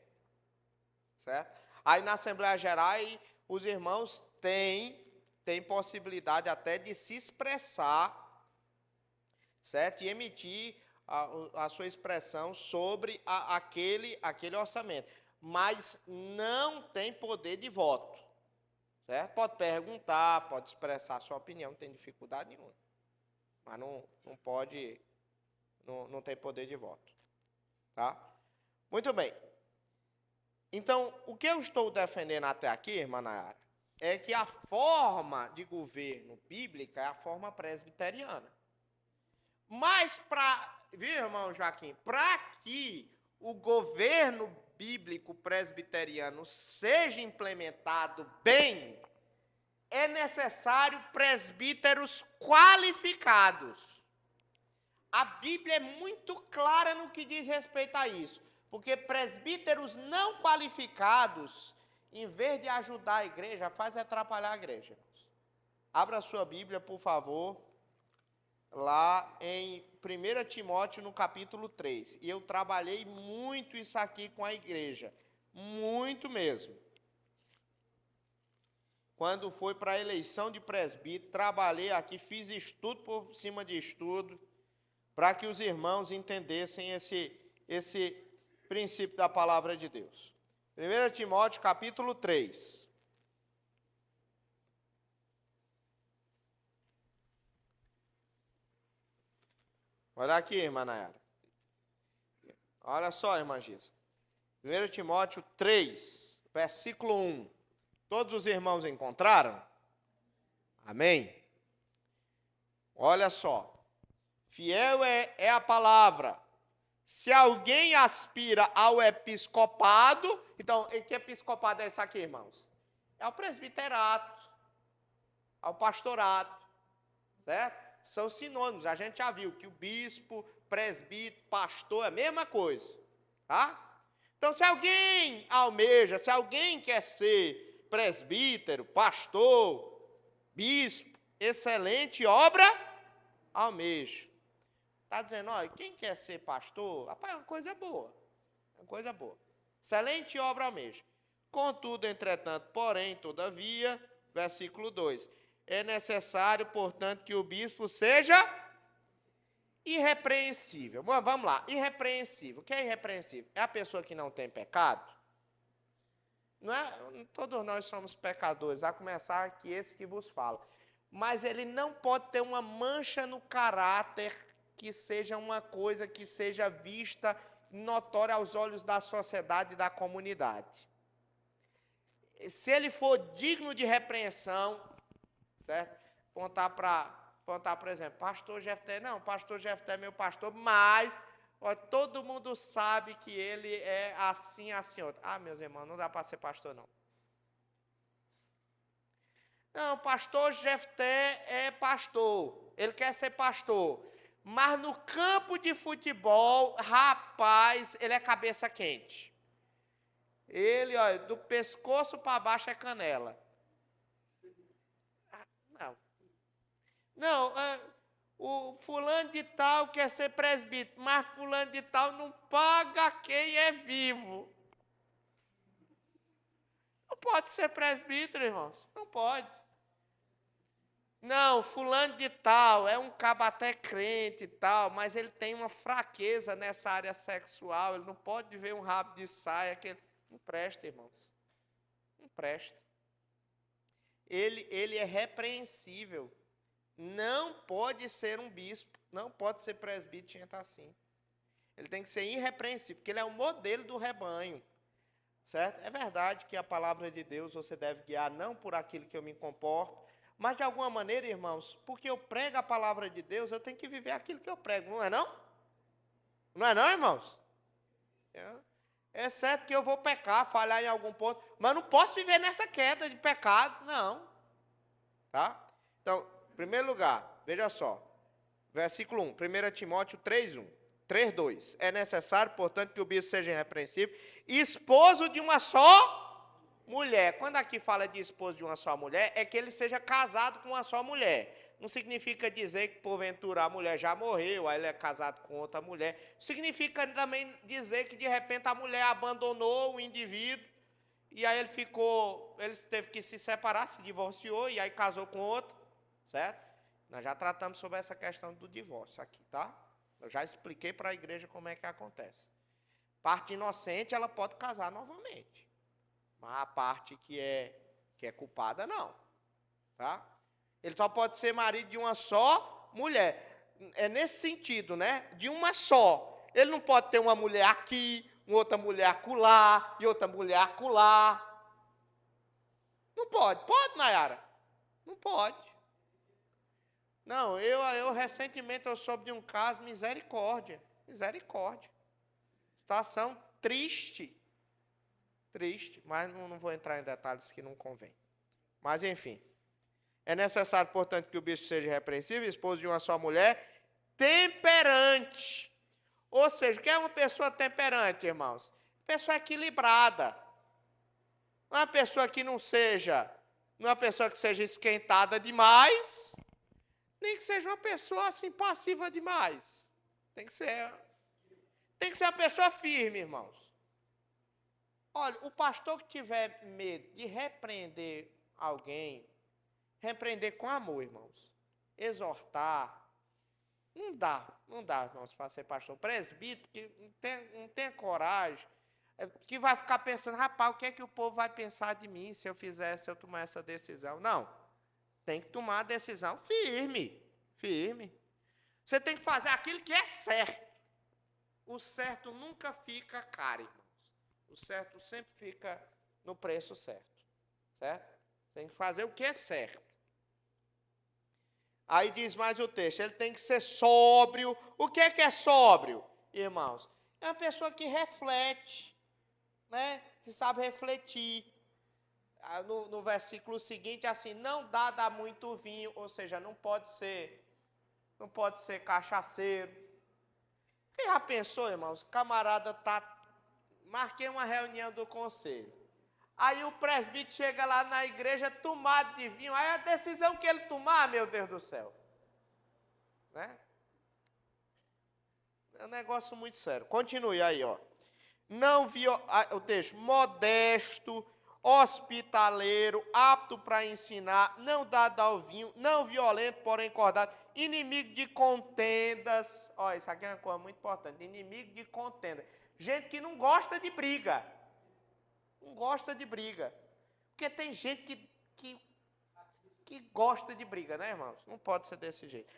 S1: Certo? Aí, na Assembleia Geral, os irmãos têm possibilidade até de se expressar, certo? E emitir a sua expressão sobre aquele orçamento. Mas não tem poder de voto. Certo? Pode perguntar, pode expressar a sua opinião, não tem dificuldade nenhuma. Mas não pode, não tem poder de voto. Tá? Muito bem. Então, o que eu estou defendendo até aqui, irmã Nayara, é que a forma de governo bíblica é a forma presbiteriana. Mas viu, irmão Joaquim, para que o governo bíblico presbiteriano seja implementado bem, é necessário presbíteros qualificados. A Bíblia é muito clara no que diz respeito a isso. Porque presbíteros não qualificados, em vez de ajudar a igreja, faz atrapalhar a igreja. Abra a sua Bíblia, por favor, lá em 1 Timóteo, no capítulo 3. E eu trabalhei muito isso aqui com a igreja. Muito mesmo. Quando foi para a eleição de presbítero, trabalhei aqui, fiz estudo por cima de estudo, para que os irmãos entendessem esse princípio da palavra de Deus. 1 Timóteo, capítulo 3. Olha aqui, irmã Nayara. Olha só, irmã Gisa. 1 Timóteo 3, versículo 1. Todos os irmãos encontraram? Amém? Olha só. Fiel é a palavra. Se alguém aspira ao episcopado, então, que episcopado é esse aqui, irmãos? É o presbiterato, ao pastorado, certo? São sinônimos, a gente já viu que o bispo, presbítero, pastor é a mesma coisa, tá? Então, se alguém almeja, se alguém quer ser presbítero, pastor, bispo, excelente obra, almeja. Está dizendo, olha, quem quer ser pastor, rapaz, é uma coisa boa, é uma coisa boa. Excelente obra almeja. Contudo, entretanto, porém, todavia, versículo 2, é necessário, portanto, que o bispo seja irrepreensível. Vamos lá, irrepreensível. O que é irrepreensível? É a pessoa que não tem pecado? Não é? Todos nós somos pecadores, a começar que esse que vos fala. Mas ele não pode ter uma mancha no caráter que seja uma coisa que seja vista notória aos olhos da sociedade e da comunidade. Se ele for digno de repreensão, certo? Apontar, por exemplo, pastor Jefté, não, pastor Jefté é meu pastor, mas ó, todo mundo sabe que ele é assim, assim, outro. Ah, meus irmãos, não dá para ser pastor, não. Não, pastor Jefté é pastor, ele quer ser pastor, mas no campo de futebol, rapaz, ele é cabeça quente. Ele, ó, do pescoço para baixo é canela. Não. Não, o fulano de tal quer ser presbítero, mas fulano de tal não paga quem é vivo. Não pode ser presbítero, irmãos. Não pode. Não, fulano de tal é um cabo até crente e tal, mas ele tem uma fraqueza nessa área sexual, ele não pode ver um rabo de saia. Não presta, irmãos. Não presta. Ele é repreensível. Não pode ser um bispo, não pode ser presbítero, tinha que estar assim. Ele tem que ser irrepreensível, porque ele é o modelo do rebanho. Certo? É verdade que a palavra de Deus você deve guiar não por aquilo que eu me comporto, mas de alguma maneira, irmãos, porque eu prego a palavra de Deus, eu tenho que viver aquilo que eu prego, não é não? Não é não, irmãos? É certo que eu vou pecar, falhar em algum ponto, mas não posso viver nessa queda de pecado, não. Tá? Então, em primeiro lugar, veja só, versículo 1, 1 Timóteo 3:1, 3:2. É necessário, portanto, que o bispo seja irrepreensível, esposo de uma só mulher. Quando aqui fala de esposo de uma só mulher, é que ele seja casado com uma só mulher. Não significa dizer que, porventura, a mulher já morreu, aí ele é casado com outra mulher. Significa também dizer que, de repente, a mulher abandonou o indivíduo, e aí ele teve que se separar, se divorciou, e aí casou com outro, certo? Nós já tratamos sobre essa questão do divórcio aqui, tá? Eu já expliquei para a igreja como é que acontece. Parte inocente, ela pode casar novamente. Mas a parte que é culpada, não. Tá? Ele só pode ser marido de uma só mulher. É nesse sentido, né? De uma só. Ele não pode ter uma mulher aqui, outra mulher acolá e outra mulher acolá. Não pode. Pode, Nayara? Não pode. Não, eu recentemente eu soube de um caso, misericórdia. Misericórdia. Situação triste. Triste, mas não vou entrar em detalhes que não convém. Mas, enfim. É necessário, portanto, que o bispo seja irrepreensível, esposo de uma só mulher, temperante. Ou seja, o que é uma pessoa temperante, irmãos? Pessoa equilibrada. Não é uma pessoa que não é uma pessoa que seja esquentada demais, nem que seja uma pessoa assim passiva demais. Tem que ser uma pessoa firme, irmãos. Olha, o pastor que tiver medo de repreender alguém, repreender com amor, irmãos. Exortar. Não dá, irmãos, para ser pastor. Presbítero, que não tem coragem, que vai ficar pensando, rapaz, o que é que o povo vai pensar de mim se eu tomar essa decisão? Não. Tem que tomar a decisão firme. Firme. Você tem que fazer aquilo que é certo. O certo nunca fica caro, irmãos. O certo sempre fica no preço certo. Certo? Tem que fazer o que é certo. Aí diz mais o texto, ele tem que ser sóbrio. O que é sóbrio, irmãos? É uma pessoa que reflete, né? Que sabe refletir. No versículo seguinte, assim, não dá a muito vinho, ou seja, não pode ser cachaceiro. Quem já pensou, irmãos? Camarada marquei uma reunião do conselho. Aí o presbítero chega lá na igreja tomado de vinho. Aí a decisão que ele tomar, meu Deus do céu. Né? É um negócio muito sério. Continue aí, ó. O texto, modesto, hospitaleiro, apto para ensinar, não dado ao vinho, não violento, porém cordato, inimigo de contendas. Ó, isso aqui é uma coisa muito importante. Inimigo de contendas. Gente que não gosta de briga. Não gosta de briga. Porque tem gente que gosta de briga, né, irmãos? Não pode ser desse jeito.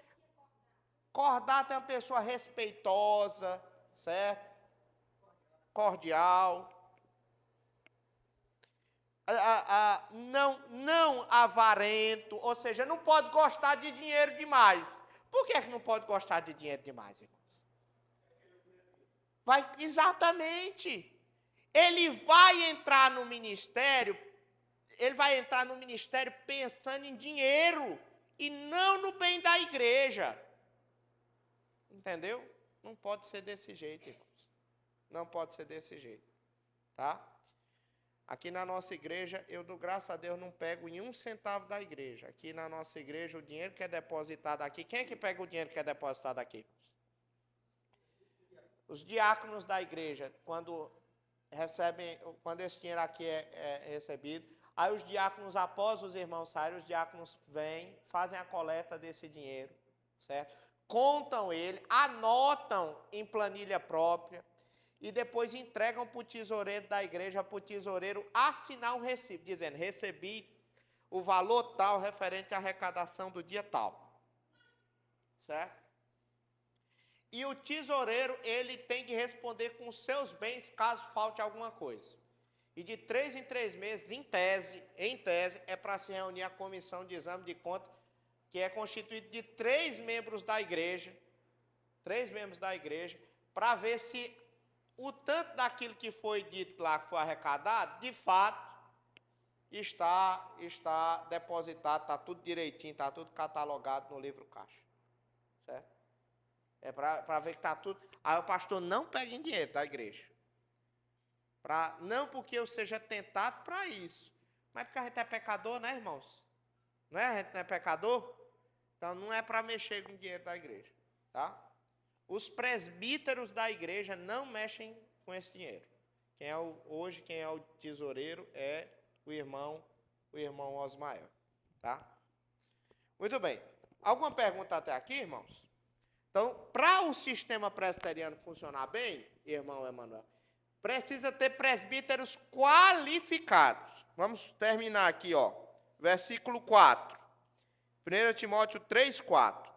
S1: Cordato é uma pessoa respeitosa, certo? Cordial. Não avarento, ou seja, não pode gostar de dinheiro demais. Por que não pode gostar de dinheiro demais, irmãos? Exatamente. Ele vai entrar no ministério pensando em dinheiro e não no bem da igreja. Entendeu? Não pode ser desse jeito, irmãos. Não pode ser desse jeito. Tá? Aqui na nossa igreja, eu dou graças a Deus, não pego em 1 centavo da igreja. Aqui na nossa igreja, o dinheiro que é depositado aqui, quem é que pega o dinheiro que é depositado aqui? Os diáconos da igreja, quando esse dinheiro aqui é recebido, aí os diáconos, após os irmãos saírem, os diáconos vêm, fazem a coleta desse dinheiro, certo? Contam ele, anotam em planilha própria e depois entregam para o tesoureiro da igreja, para o tesoureiro assinar um recibo, dizendo, recebi o valor tal referente à arrecadação do dia tal, certo? E o tesoureiro, ele tem que responder com os seus bens, caso falte alguma coisa. E de 3 em 3 meses, em tese, é para se reunir a comissão de exame de conta, que é constituída de 3 membros da igreja, para ver se o tanto daquilo que foi dito lá, que foi arrecadado, de fato, está depositado, está tudo direitinho, está tudo catalogado no livro caixa. Certo? É para ver que está tudo. Aí o pastor não pega em dinheiro da igreja. Não porque eu seja tentado para isso. Mas porque a gente é pecador, né, irmãos? Não é? A gente não é pecador? Então não é para mexer com o dinheiro da igreja. Tá? Os presbíteros da igreja não mexem com esse dinheiro. Hoje quem é o tesoureiro é o irmão Osmael. Tá? Muito bem. Alguma pergunta até aqui, irmãos? Então, para o sistema presbiteriano funcionar bem, irmão Emanuel, precisa ter presbíteros qualificados. Vamos terminar aqui, ó. Versículo 4. 1 Timóteo 3, 4.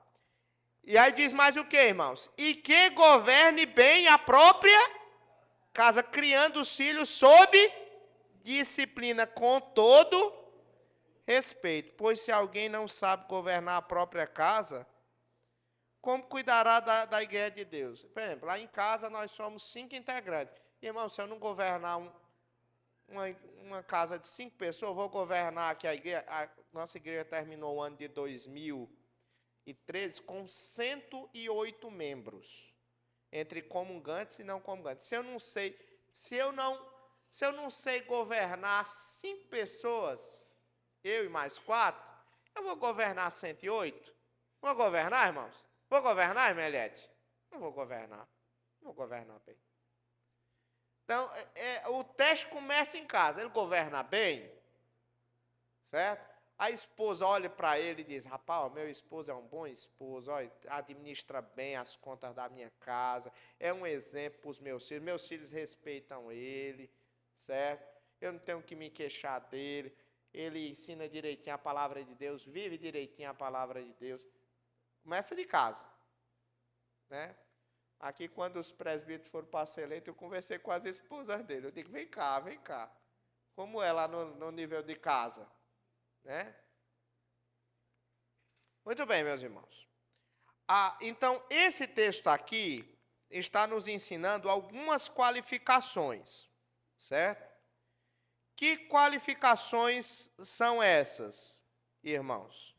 S1: E aí diz mais o que, irmãos? E que governe bem a própria casa, criando os filhos sob disciplina, com todo respeito. Pois se alguém não sabe governar a própria casa, como cuidará da igreja de Deus? Por exemplo, lá em casa nós somos 5 integrantes. Irmão, se eu não governar uma casa de 5 pessoas, eu vou governar aqui a nossa igreja terminou o ano de 2013 com 108 membros, entre comungantes e não comungantes. Se eu não sei governar 5 pessoas, eu e mais 4, eu vou governar 108? Vou governar, irmãos? Vou governar, Emelete? Não vou governar. Não vou governar bem. Então, o teste começa em casa. Ele governa bem, certo? A esposa olha para ele e diz, rapaz, meu esposo é um bom esposo, ó, administra bem as contas da minha casa, é um exemplo para os meus filhos respeitam ele, certo? Eu não tenho que me queixar dele, ele ensina direitinho a palavra de Deus, vive direitinho a palavra de Deus. Começa de casa, né? Aqui, quando os presbíteros foram para ser eleitos, eu conversei com as esposas dele. Eu digo, vem cá. Como é lá no nível de casa? Né? Muito bem, meus irmãos. Então, esse texto aqui está nos ensinando algumas qualificações, certo? Que qualificações são essas, irmãos?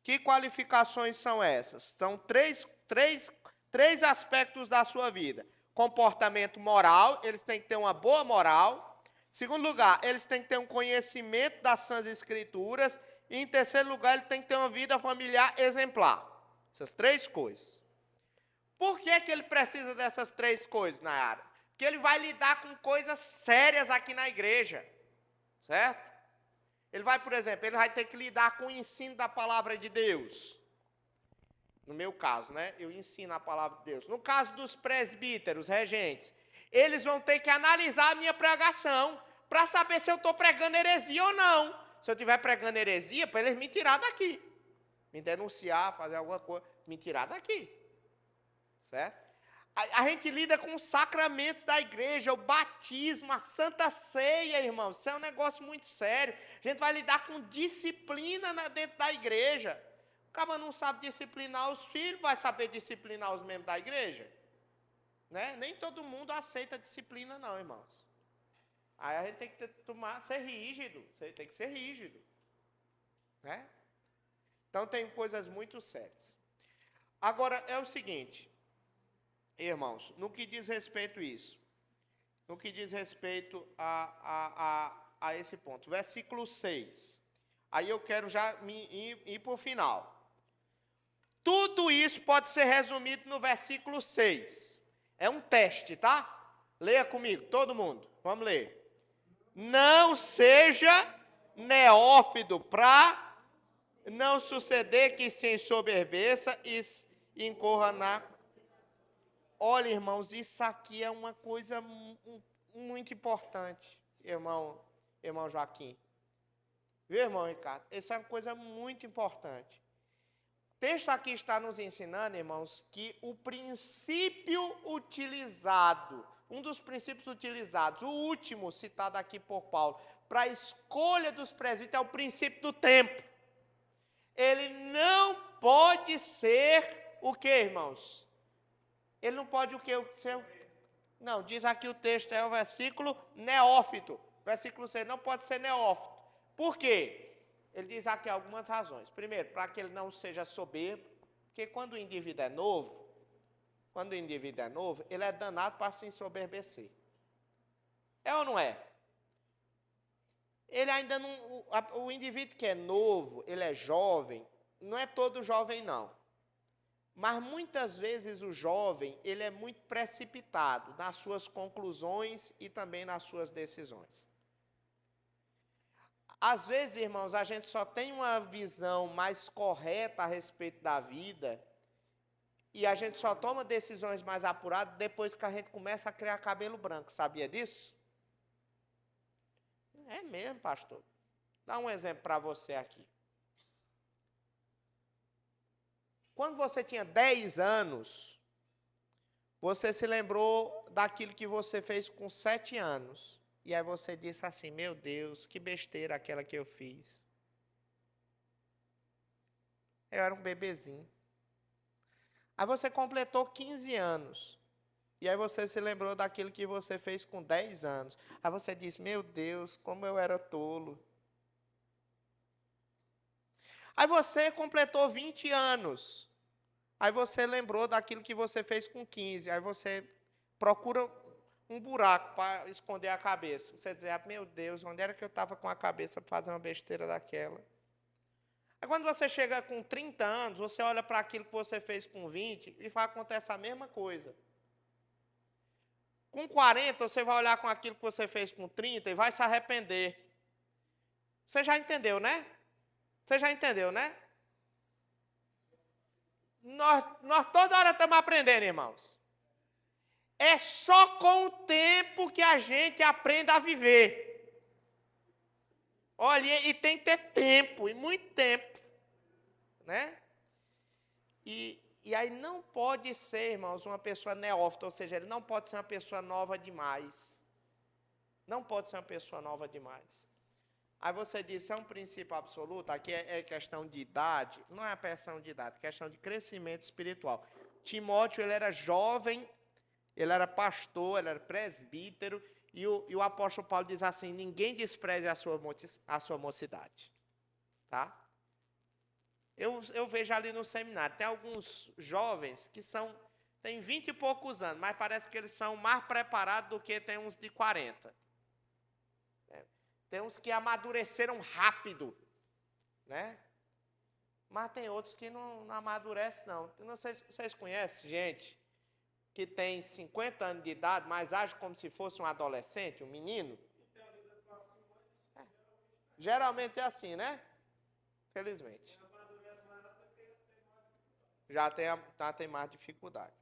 S1: Que qualificações são essas? São três aspectos da sua vida. Comportamento moral, eles têm que ter uma boa moral. Segundo lugar, eles têm que ter um conhecimento das Santas Escrituras. E em terceiro lugar, ele tem que ter uma vida familiar exemplar. Essas três coisas. Por que ele precisa dessas três coisas, Nayara? Porque ele vai lidar com coisas sérias aqui na igreja. Certo? Ele vai, por exemplo, ele vai ter que lidar com o ensino da palavra de Deus. No meu caso, né? Eu ensino a palavra de Deus. No caso dos presbíteros, regentes, eles vão ter que analisar a minha pregação para saber se eu estou pregando heresia ou não. Se eu estiver pregando heresia, para eles me tirar daqui. Me denunciar, fazer alguma coisa, me tirar daqui. Certo? A gente lida com os sacramentos da igreja, o batismo, a santa ceia, irmão. Isso é um negócio muito sério. A gente vai lidar com disciplina dentro da igreja. O cara não sabe disciplinar os filhos, vai saber disciplinar os membros da igreja? Né? Nem todo mundo aceita disciplina, não, irmãos. Aí a gente tem que ser rígido. Você tem que ser rígido. Né? Então tem coisas muito sérias. Agora é o seguinte. Irmãos, no que diz respeito a isso, no que diz respeito a esse ponto, versículo 6, aí eu quero já ir para o final. Tudo isso pode ser resumido no versículo 6, é um teste, tá? Leia comigo, todo mundo, vamos ler. Não seja neófito para não suceder que se ensoberbeça e incorra na... Olha, irmãos, isso aqui é uma coisa muito importante, irmão Joaquim. Viu, irmão Ricardo? Essa é uma coisa muito importante. O texto aqui está nos ensinando, irmãos, que o princípio utilizado, um dos princípios utilizados, o último citado aqui por Paulo, para a escolha dos presbíteros, é o princípio do tempo. Ele não pode ser o quê, irmãos? Ele não pode o quê? Não, diz aqui o texto, é o versículo neófito. Versículo 6, não pode ser neófito. Por quê? Ele diz aqui algumas razões. Primeiro, para que ele não seja soberbo, porque quando o indivíduo é novo, ele é danado para se ensoberbecer. É ou não é? Ele ainda não... O indivíduo que é novo, ele é jovem, não é todo jovem, não. Mas muitas vezes o jovem, ele é muito precipitado nas suas conclusões e também nas suas decisões. Às vezes, irmãos, a gente só tem uma visão mais correta a respeito da vida e a gente só toma decisões mais apuradas depois que a gente começa a criar cabelo branco. Sabia disso? É mesmo, pastor. Dá um exemplo para você aqui. Quando você tinha 10 anos, você se lembrou daquilo que você fez com 7 anos. E aí você disse assim, meu Deus, que besteira aquela que eu fiz. Eu era um bebezinho. Aí você completou 15 anos. E aí você se lembrou daquilo que você fez com 10 anos. Aí você disse, meu Deus, como eu era tolo. Aí você completou 20 anos. Aí você lembrou daquilo que você fez com 15. Aí você procura um buraco para esconder a cabeça. Você diz, meu Deus, onde era que eu estava com a cabeça para fazer uma besteira daquela? Aí quando você chega com 30 anos, você olha para aquilo que você fez com 20 e vai acontecer a mesma coisa. Com 40, você vai olhar com aquilo que você fez com 30 e vai se arrepender. Você já entendeu, né? Você já entendeu, né? Nós toda hora estamos aprendendo, irmãos. É só com o tempo que a gente aprende a viver. Olha, e tem que ter tempo, e muito tempo. Né? E aí não pode ser, irmãos, uma pessoa neófita, ou seja, ele não pode ser uma pessoa nova demais. Não pode ser uma pessoa nova demais. Aí você disse, é um princípio absoluto, aqui é questão de idade, não é questão de idade, é questão de crescimento espiritual. Timóteo, ele era jovem, ele era pastor, ele era presbítero, e o apóstolo Paulo diz assim, ninguém despreze a sua mocidade. Tá? Eu vejo ali no seminário, tem alguns jovens que têm 20 e poucos anos, mas parece que eles são mais preparados do que tem uns de 40. Tem uns que amadureceram rápido, né? Mas tem outros que não amadurecem, não. Não sei se vocês conhecem gente que tem 50 anos de idade, mas age como se fosse um adolescente, um menino. Geralmente é assim, né? Felizmente. Já tem mais dificuldade.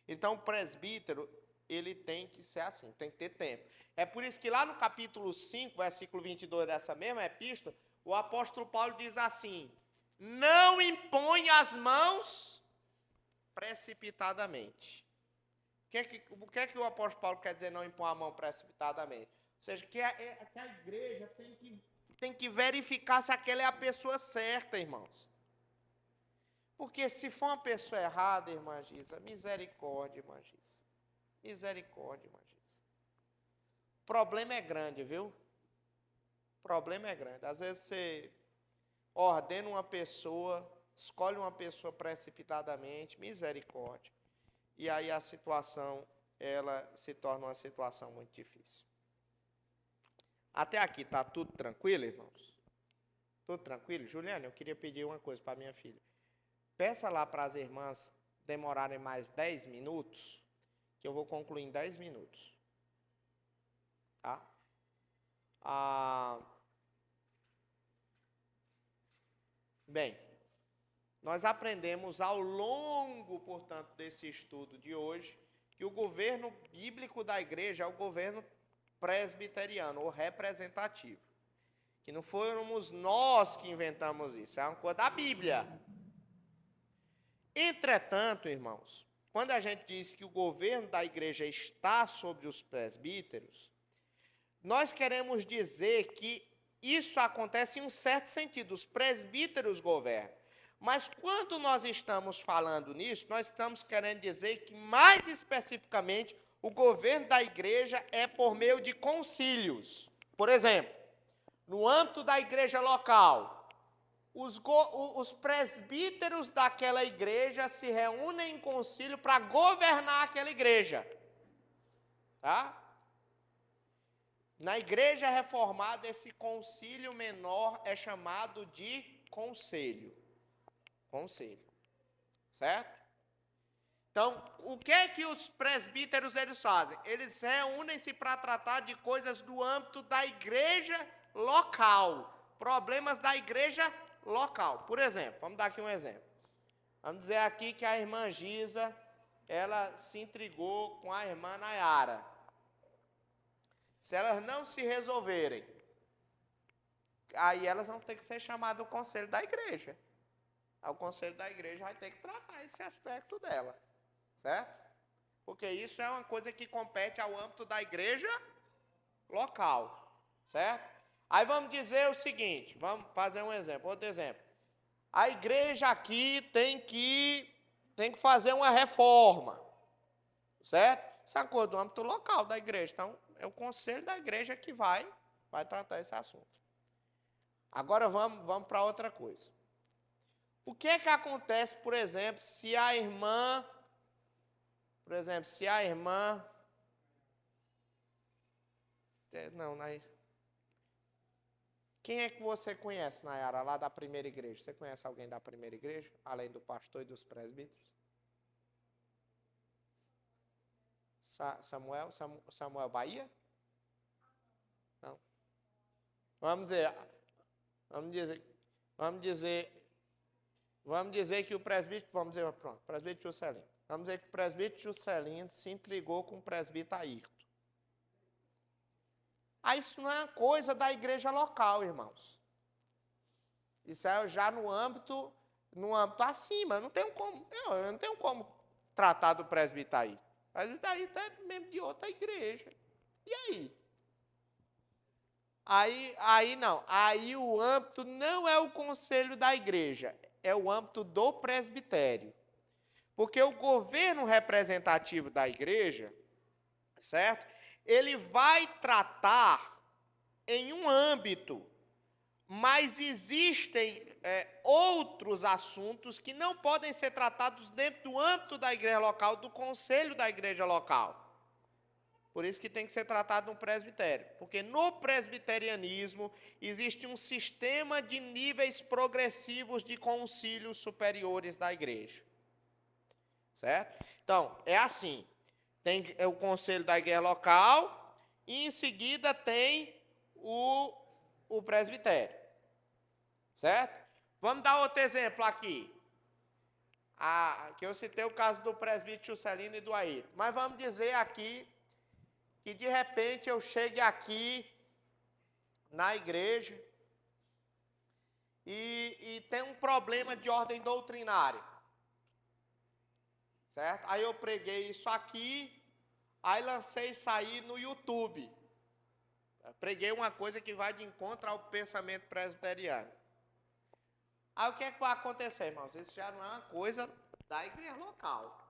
S1: Então, o presbítero, ele tem que ser assim, tem que ter tempo. É por isso que lá no capítulo 5, versículo 22 dessa mesma epístola, o apóstolo Paulo diz assim, não impõe as mãos precipitadamente. O que é que o apóstolo Paulo quer dizer não impõe a mão precipitadamente? Ou seja, que a igreja tem que verificar se aquela é a pessoa certa, irmãos. Porque se for uma pessoa errada, irmã Gisa, misericórdia, irmã Gisa. Misericórdia, irmã Gisa. O problema é grande, viu? O problema é grande. Às vezes você ordena uma pessoa, escolhe uma pessoa precipitadamente, misericórdia. E aí a situação, ela se torna uma situação muito difícil. Até aqui, está tudo tranquilo, irmãos? Tudo tranquilo? Juliana, eu queria pedir uma coisa para minha filha. Peça lá para as irmãs demorarem mais 10 minutos, que eu vou concluir em 10 minutos. Tá? Bem, nós aprendemos ao longo, portanto, desse estudo de hoje, que o governo bíblico da igreja é o governo presbiteriano, ou representativo. Que não fomos nós que inventamos isso, é uma coisa da Bíblia. Entretanto, irmãos, quando a gente diz que o governo da igreja está sobre os presbíteros, nós queremos dizer que isso acontece em um certo sentido, os presbíteros governam. Mas quando nós estamos falando nisso, nós estamos querendo dizer que, mais especificamente, o governo da igreja é por meio de concílios. Por exemplo, no âmbito da igreja local, os presbíteros daquela igreja se reúnem em concílio para governar aquela igreja. Tá? Na igreja reformada, esse concílio menor é chamado de conselho. Conselho. Certo? Então, o que é que os presbíteros eles fazem? Eles reúnem-se para tratar de coisas do âmbito da igreja local. Problemas da igreja local. Por exemplo, vamos dar aqui um exemplo. Vamos dizer aqui que a irmã Gisa, ela se intrigou com a irmã Nayara. Se elas não se resolverem, aí elas vão ter que ser chamadas ao conselho da igreja. O conselho da igreja vai ter que tratar esse aspecto dela, certo? Porque isso é uma coisa que compete ao âmbito da igreja local, certo? Aí vamos dizer o seguinte, vamos fazer um exemplo, outro exemplo. A igreja aqui tem que fazer uma reforma, certo? Isso é uma coisa do âmbito local da igreja, então é o conselho da igreja que vai tratar esse assunto. Agora vamos para outra coisa. O que é que acontece, por exemplo, se a irmã... Quem é que você conhece, Nayara, lá da primeira igreja? Você conhece alguém da primeira igreja, além do pastor e dos presbíteros? Samuel Bahia? Não. Vamos dizer que o presbítero, presbítero Juscelino. Vamos dizer que o presbítero Juscelino se intrigou com o presbítero Ayrton. Aí isso não é uma coisa da igreja local, irmãos. Isso é já no âmbito acima. Eu não tenho como tratar do presbítero Ayrton. O presbítero Ayrton é membro de outra igreja. E aí? Aí não. Aí o âmbito não é o conselho da igreja, é o âmbito do presbitério. Porque o governo representativo da igreja, certo? Ele vai tratar em um âmbito, mas existem outros assuntos que não podem ser tratados dentro do âmbito da igreja local, do conselho da igreja local. Por isso que tem que ser tratado no presbitério. Porque no presbiterianismo existe um sistema de níveis progressivos de concílios superiores da igreja. Certo? Então, é assim. Tem o conselho da igreja local e em seguida tem o presbitério. Certo? Vamos dar outro exemplo aqui. Que eu citei o caso do presbítero Juscelino e do Ayrton. Mas vamos dizer aqui que de repente eu chegue aqui na igreja e tem um problema de ordem doutrinária. Certo? Aí eu preguei isso aqui, aí lancei isso aí no YouTube. Eu preguei uma coisa que vai de encontro ao pensamento presbiteriano. Aí o que é que vai acontecer, irmãos? Isso já não é uma coisa da igreja local.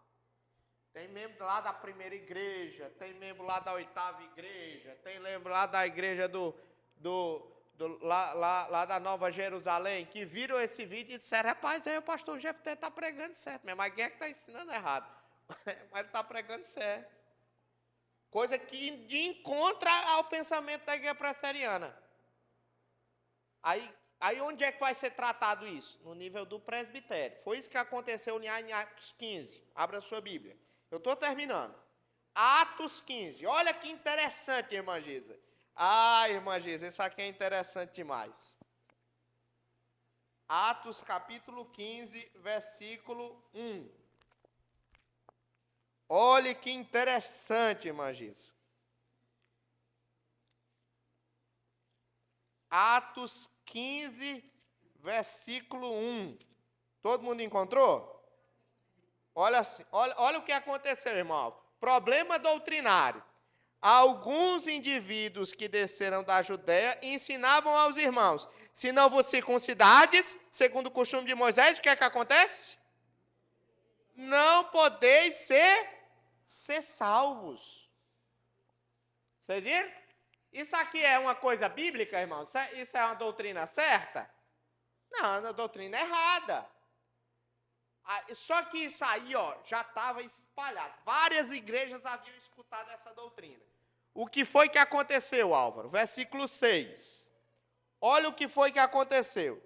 S1: Tem membro lá da primeira igreja, tem membro lá da oitava igreja, tem membro lá da igreja lá da Nova Jerusalém, que viram esse vídeo e disseram, rapaz, aí o pastor Jefté está pregando certo mesmo, mas quem é que está ensinando errado? Mas ele está pregando certo. Coisa que de encontra ao pensamento da igreja presbiteriana. Aí onde é que vai ser tratado isso? No nível do presbitério. Foi isso que aconteceu em Atos 15. Abra a sua Bíblia. Eu estou terminando. Atos 15. Olha que interessante, irmã Giza. Irmã Giza, isso aqui é interessante demais. Atos capítulo 15, versículo 1. Olha que interessante, irmã Giza. Atos 15, versículo 1. Todo mundo encontrou? Olha o que aconteceu, irmão. Problema doutrinário. Alguns indivíduos que desceram da Judéia ensinavam aos irmãos, se não vos circuncidardes, segundo o costume de Moisés, o que é que acontece? Não podeis ser salvos. Vocês viram? Isso aqui é uma coisa bíblica, irmão? Isso é uma doutrina certa? Não, é uma doutrina errada. Só que isso aí, já estava espalhado. Várias igrejas haviam escutado essa doutrina. O que foi que aconteceu, Álvaro? Versículo 6. Olha o que foi que aconteceu.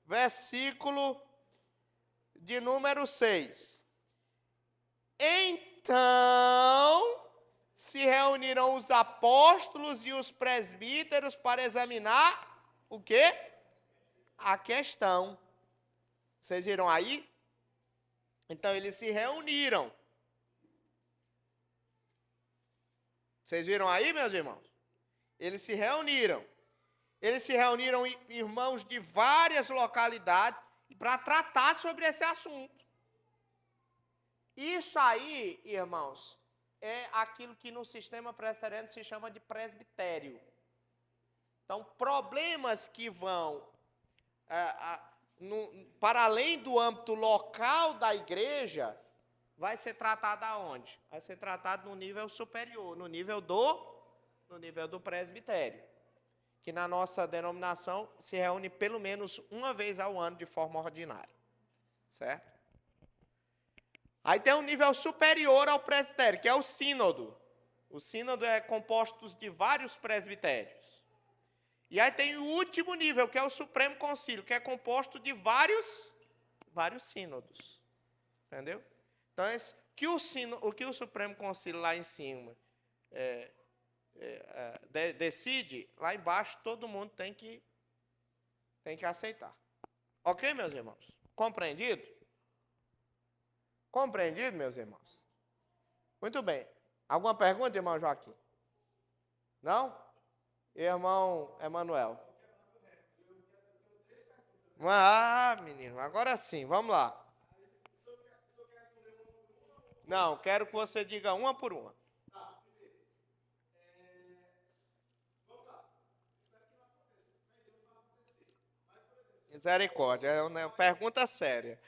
S1: Versículo de número 6. Então se reuniram os apóstolos e os presbíteros para examinar o quê? A questão. Vocês viram aí? Então, eles se reuniram. Vocês viram aí, meus irmãos? Eles se reuniram. Eles se reuniram, irmãos de várias localidades, para tratar sobre esse assunto. Isso aí, irmãos, é aquilo que no sistema presbiteriano se chama de presbitério. Então, problemas que vão para além do âmbito local da igreja, vai ser tratado aonde? Vai ser tratado no nível superior, no nível do presbitério, que na nossa denominação se reúne pelo menos uma vez ao ano de forma ordinária, certo? Aí tem um nível superior ao presbitério, que é o sínodo. O sínodo é composto de vários presbitérios. E aí tem o último nível, que é o Supremo Concílio, que é composto de vários sínodos. Entendeu? Então, o que o Supremo Concílio lá em cima decide, lá embaixo todo mundo tem que aceitar. Ok, meus irmãos? Compreendido? Compreendido, meus irmãos? Muito bem. Alguma pergunta, irmão Joaquim? Não? Irmão Emanuel. Menino, agora sim, vamos lá. Não, quero que você diga uma por uma. Misericórdia, é uma pergunta séria.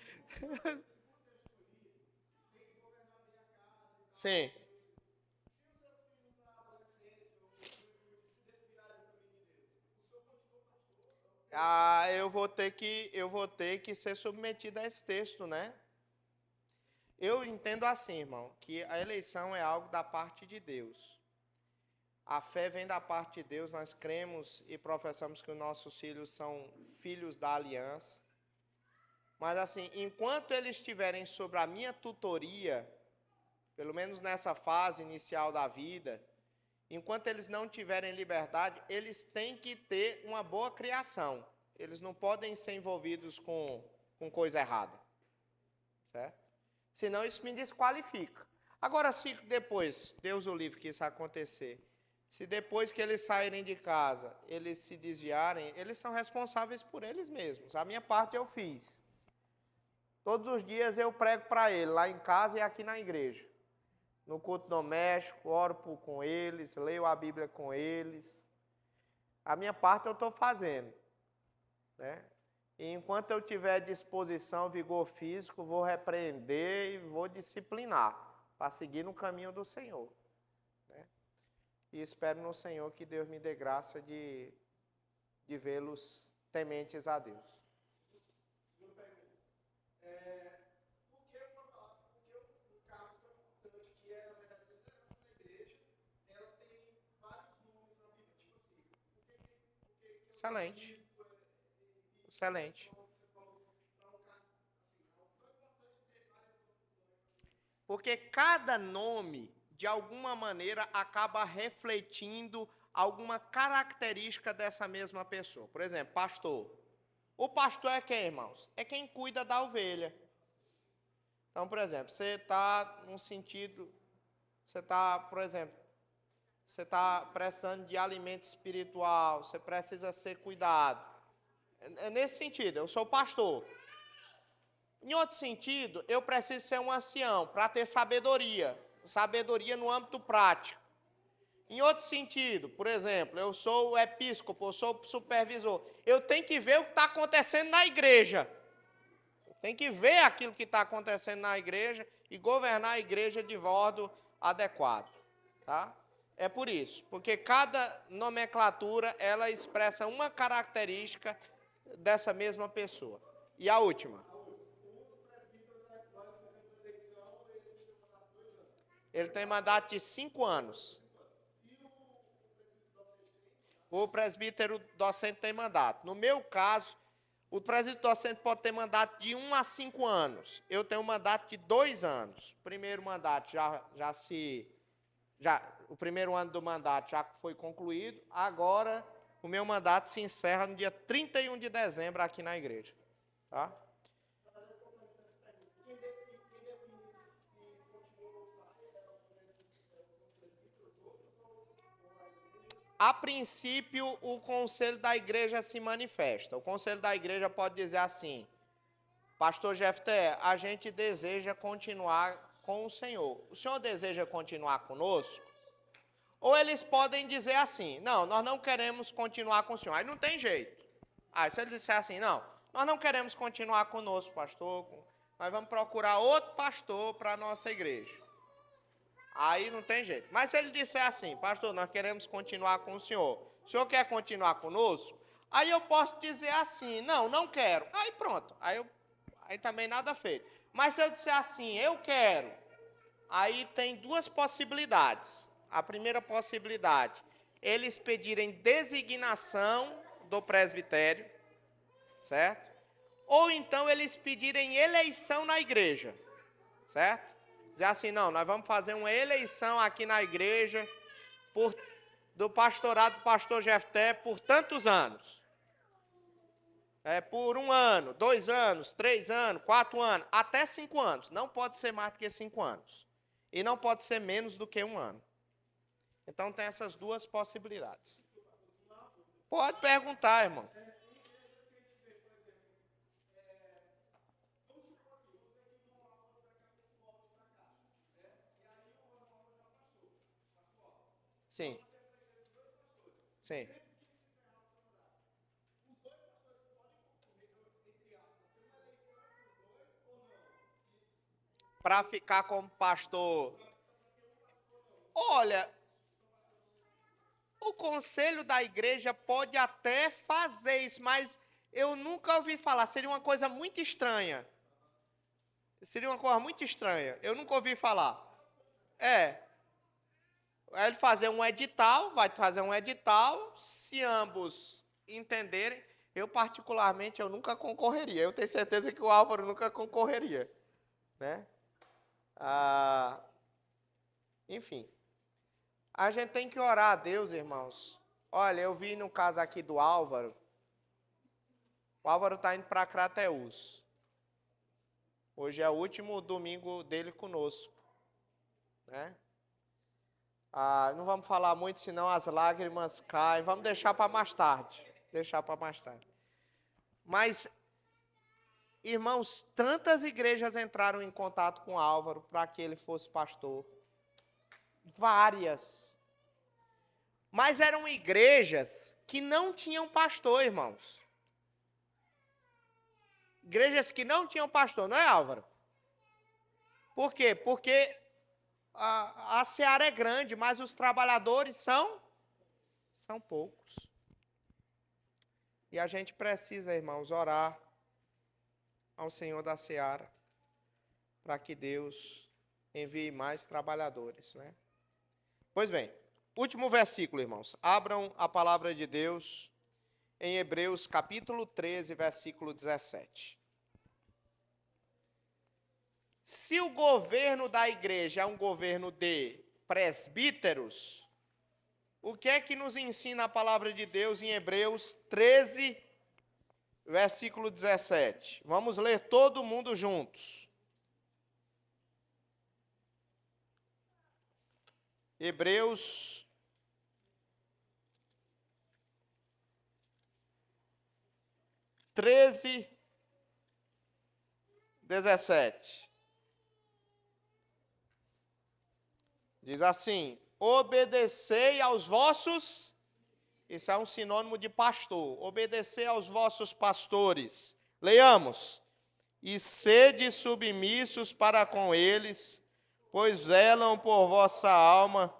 S1: Sim. Ah, eu vou ter que ser submetido a esse texto, né? Eu entendo assim, irmão, que a eleição é algo da parte de Deus. A fé vem da parte de Deus, nós cremos e professamos que os nossos filhos são filhos da aliança. Mas assim, enquanto eles estiverem sob a minha tutoria, pelo menos nessa fase inicial da vida, enquanto eles não tiverem liberdade, eles têm que ter uma boa criação. Eles não podem ser envolvidos com coisa errada, certo? Senão isso me desqualifica. Agora, se depois, Deus o livre que isso acontecer, se depois que eles saírem de casa, eles se desviarem, eles são responsáveis por eles mesmos. A minha parte eu fiz. Todos os dias eu prego para ele, lá em casa e aqui na igreja. No culto doméstico, oro com eles, leio a Bíblia com eles. A minha parte eu estou fazendo, né? E enquanto eu tiver disposição, vigor físico, vou repreender e vou disciplinar para seguir no caminho do Senhor, né? E espero no Senhor que Deus me dê graça de vê-los tementes a Deus. Excelente, excelente. Porque cada nome, de alguma maneira, acaba refletindo alguma característica dessa mesma pessoa. Por exemplo, pastor. O pastor é quem, irmãos? É quem cuida da ovelha. Então, por exemplo, você está num sentido, você está, por exemplo, você está precisando de alimento espiritual, você precisa ser cuidado. É nesse sentido, eu sou pastor. Em outro sentido, eu preciso ser um ancião para ter sabedoria, sabedoria no âmbito prático. Em outro sentido, por exemplo, eu sou o episcopo, eu sou o supervisor. Eu tenho que ver o que está acontecendo na igreja. Eu tenho que ver aquilo que está acontecendo na igreja e governar a igreja de modo adequado. Tá? É por isso, porque cada nomenclatura, ela expressa uma característica dessa mesma pessoa. E a última? Ele tem mandato de 5 anos. O presbítero docente tem mandato. No meu caso, o presbítero docente pode ter mandato de 1 a 5 anos. Eu tenho um mandato de 2 anos. O primeiro mandato o primeiro ano do mandato já foi concluído. Agora, o meu mandato se encerra no dia 31 de dezembro aqui na igreja. Tá? A princípio, o conselho da igreja se manifesta. O conselho da igreja pode dizer assim: Pastor Jefté, a gente deseja continuar com o Senhor. O Senhor deseja continuar conosco? Ou eles podem dizer assim: não, nós não queremos continuar com o Senhor. Aí não tem jeito. Aí se eles disserem assim: não, nós não queremos continuar conosco, pastor, nós vamos procurar outro pastor para a nossa igreja. Aí não tem jeito. Mas se ele disser assim: pastor, nós queremos continuar com o senhor quer continuar conosco? Aí eu posso dizer assim: não, não quero. Aí pronto, aí também nada feito. Mas se eu disser assim: eu quero, aí tem duas possibilidades. A primeira possibilidade, eles pedirem designação do presbitério, certo? Ou então eles pedirem eleição na igreja, certo? Dizer assim: não, nós vamos fazer uma eleição aqui na igreja do pastorado do pastor Jefté por tantos anos. Por 1 ano, 2 anos, 3 anos, 4 anos, até 5 anos. Não pode ser mais do que 5 anos. E não pode ser menos do que 1 ano. Então tem essas duas possibilidades. Pode perguntar, irmão. Sim. Sim. para ficar como pastor. Olha, o conselho da igreja pode até fazer isso, mas eu nunca ouvi falar. Seria uma coisa muito estranha. Seria uma coisa muito estranha. Eu nunca ouvi falar. Ele fazer um edital, vai fazer um edital, se ambos entenderem. Eu, particularmente, eu nunca concorreria. Eu tenho certeza que o Álvaro nunca concorreria. Né? Enfim. A gente tem que orar a Deus, irmãos. Olha, eu vi no caso aqui do Álvaro. O Álvaro está indo para Crateús. Hoje é o último domingo dele conosco. Né? Não vamos falar muito, senão as lágrimas caem. Vamos deixar para mais tarde. Mas, irmãos, tantas igrejas entraram em contato com Álvaro para que ele fosse pastor. Várias. Mas eram igrejas que não tinham pastor, irmãos. Igrejas que não tinham pastor, não é, Álvaro? Por quê? Porque a seara é grande, mas os trabalhadores são poucos. E a gente precisa, irmãos, orar ao Senhor da seara para que Deus envie mais trabalhadores, né? Pois bem, último versículo, irmãos. Abram a palavra de Deus em Hebreus capítulo 13, versículo 17. Se o governo da igreja é um governo de presbíteros, o que é que nos ensina a palavra de Deus em Hebreus 13, versículo 17? Vamos ler todo mundo juntos. Hebreus 13, 17. Diz assim: obedecei aos vossos, isso é um sinônimo de pastor, obedecei aos vossos pastores. Leiamos: e sede submissos para com eles, pois zelam por vossa alma,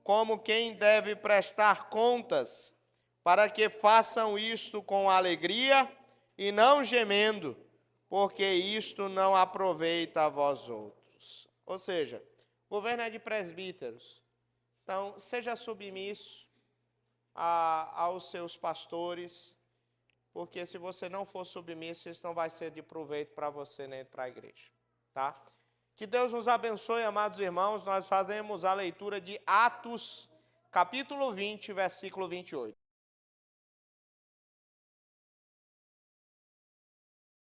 S1: como quem deve prestar contas, para que façam isto com alegria e não gemendo, porque isto não aproveita a vós outros. Ou seja, o governo é de presbíteros. Então, seja submisso aos seus pastores, porque se você não for submisso, isso não vai ser de proveito para você nem para a igreja. Tá? Que Deus nos abençoe, amados irmãos. Nós fazemos a leitura de Atos, capítulo 20, versículo 28.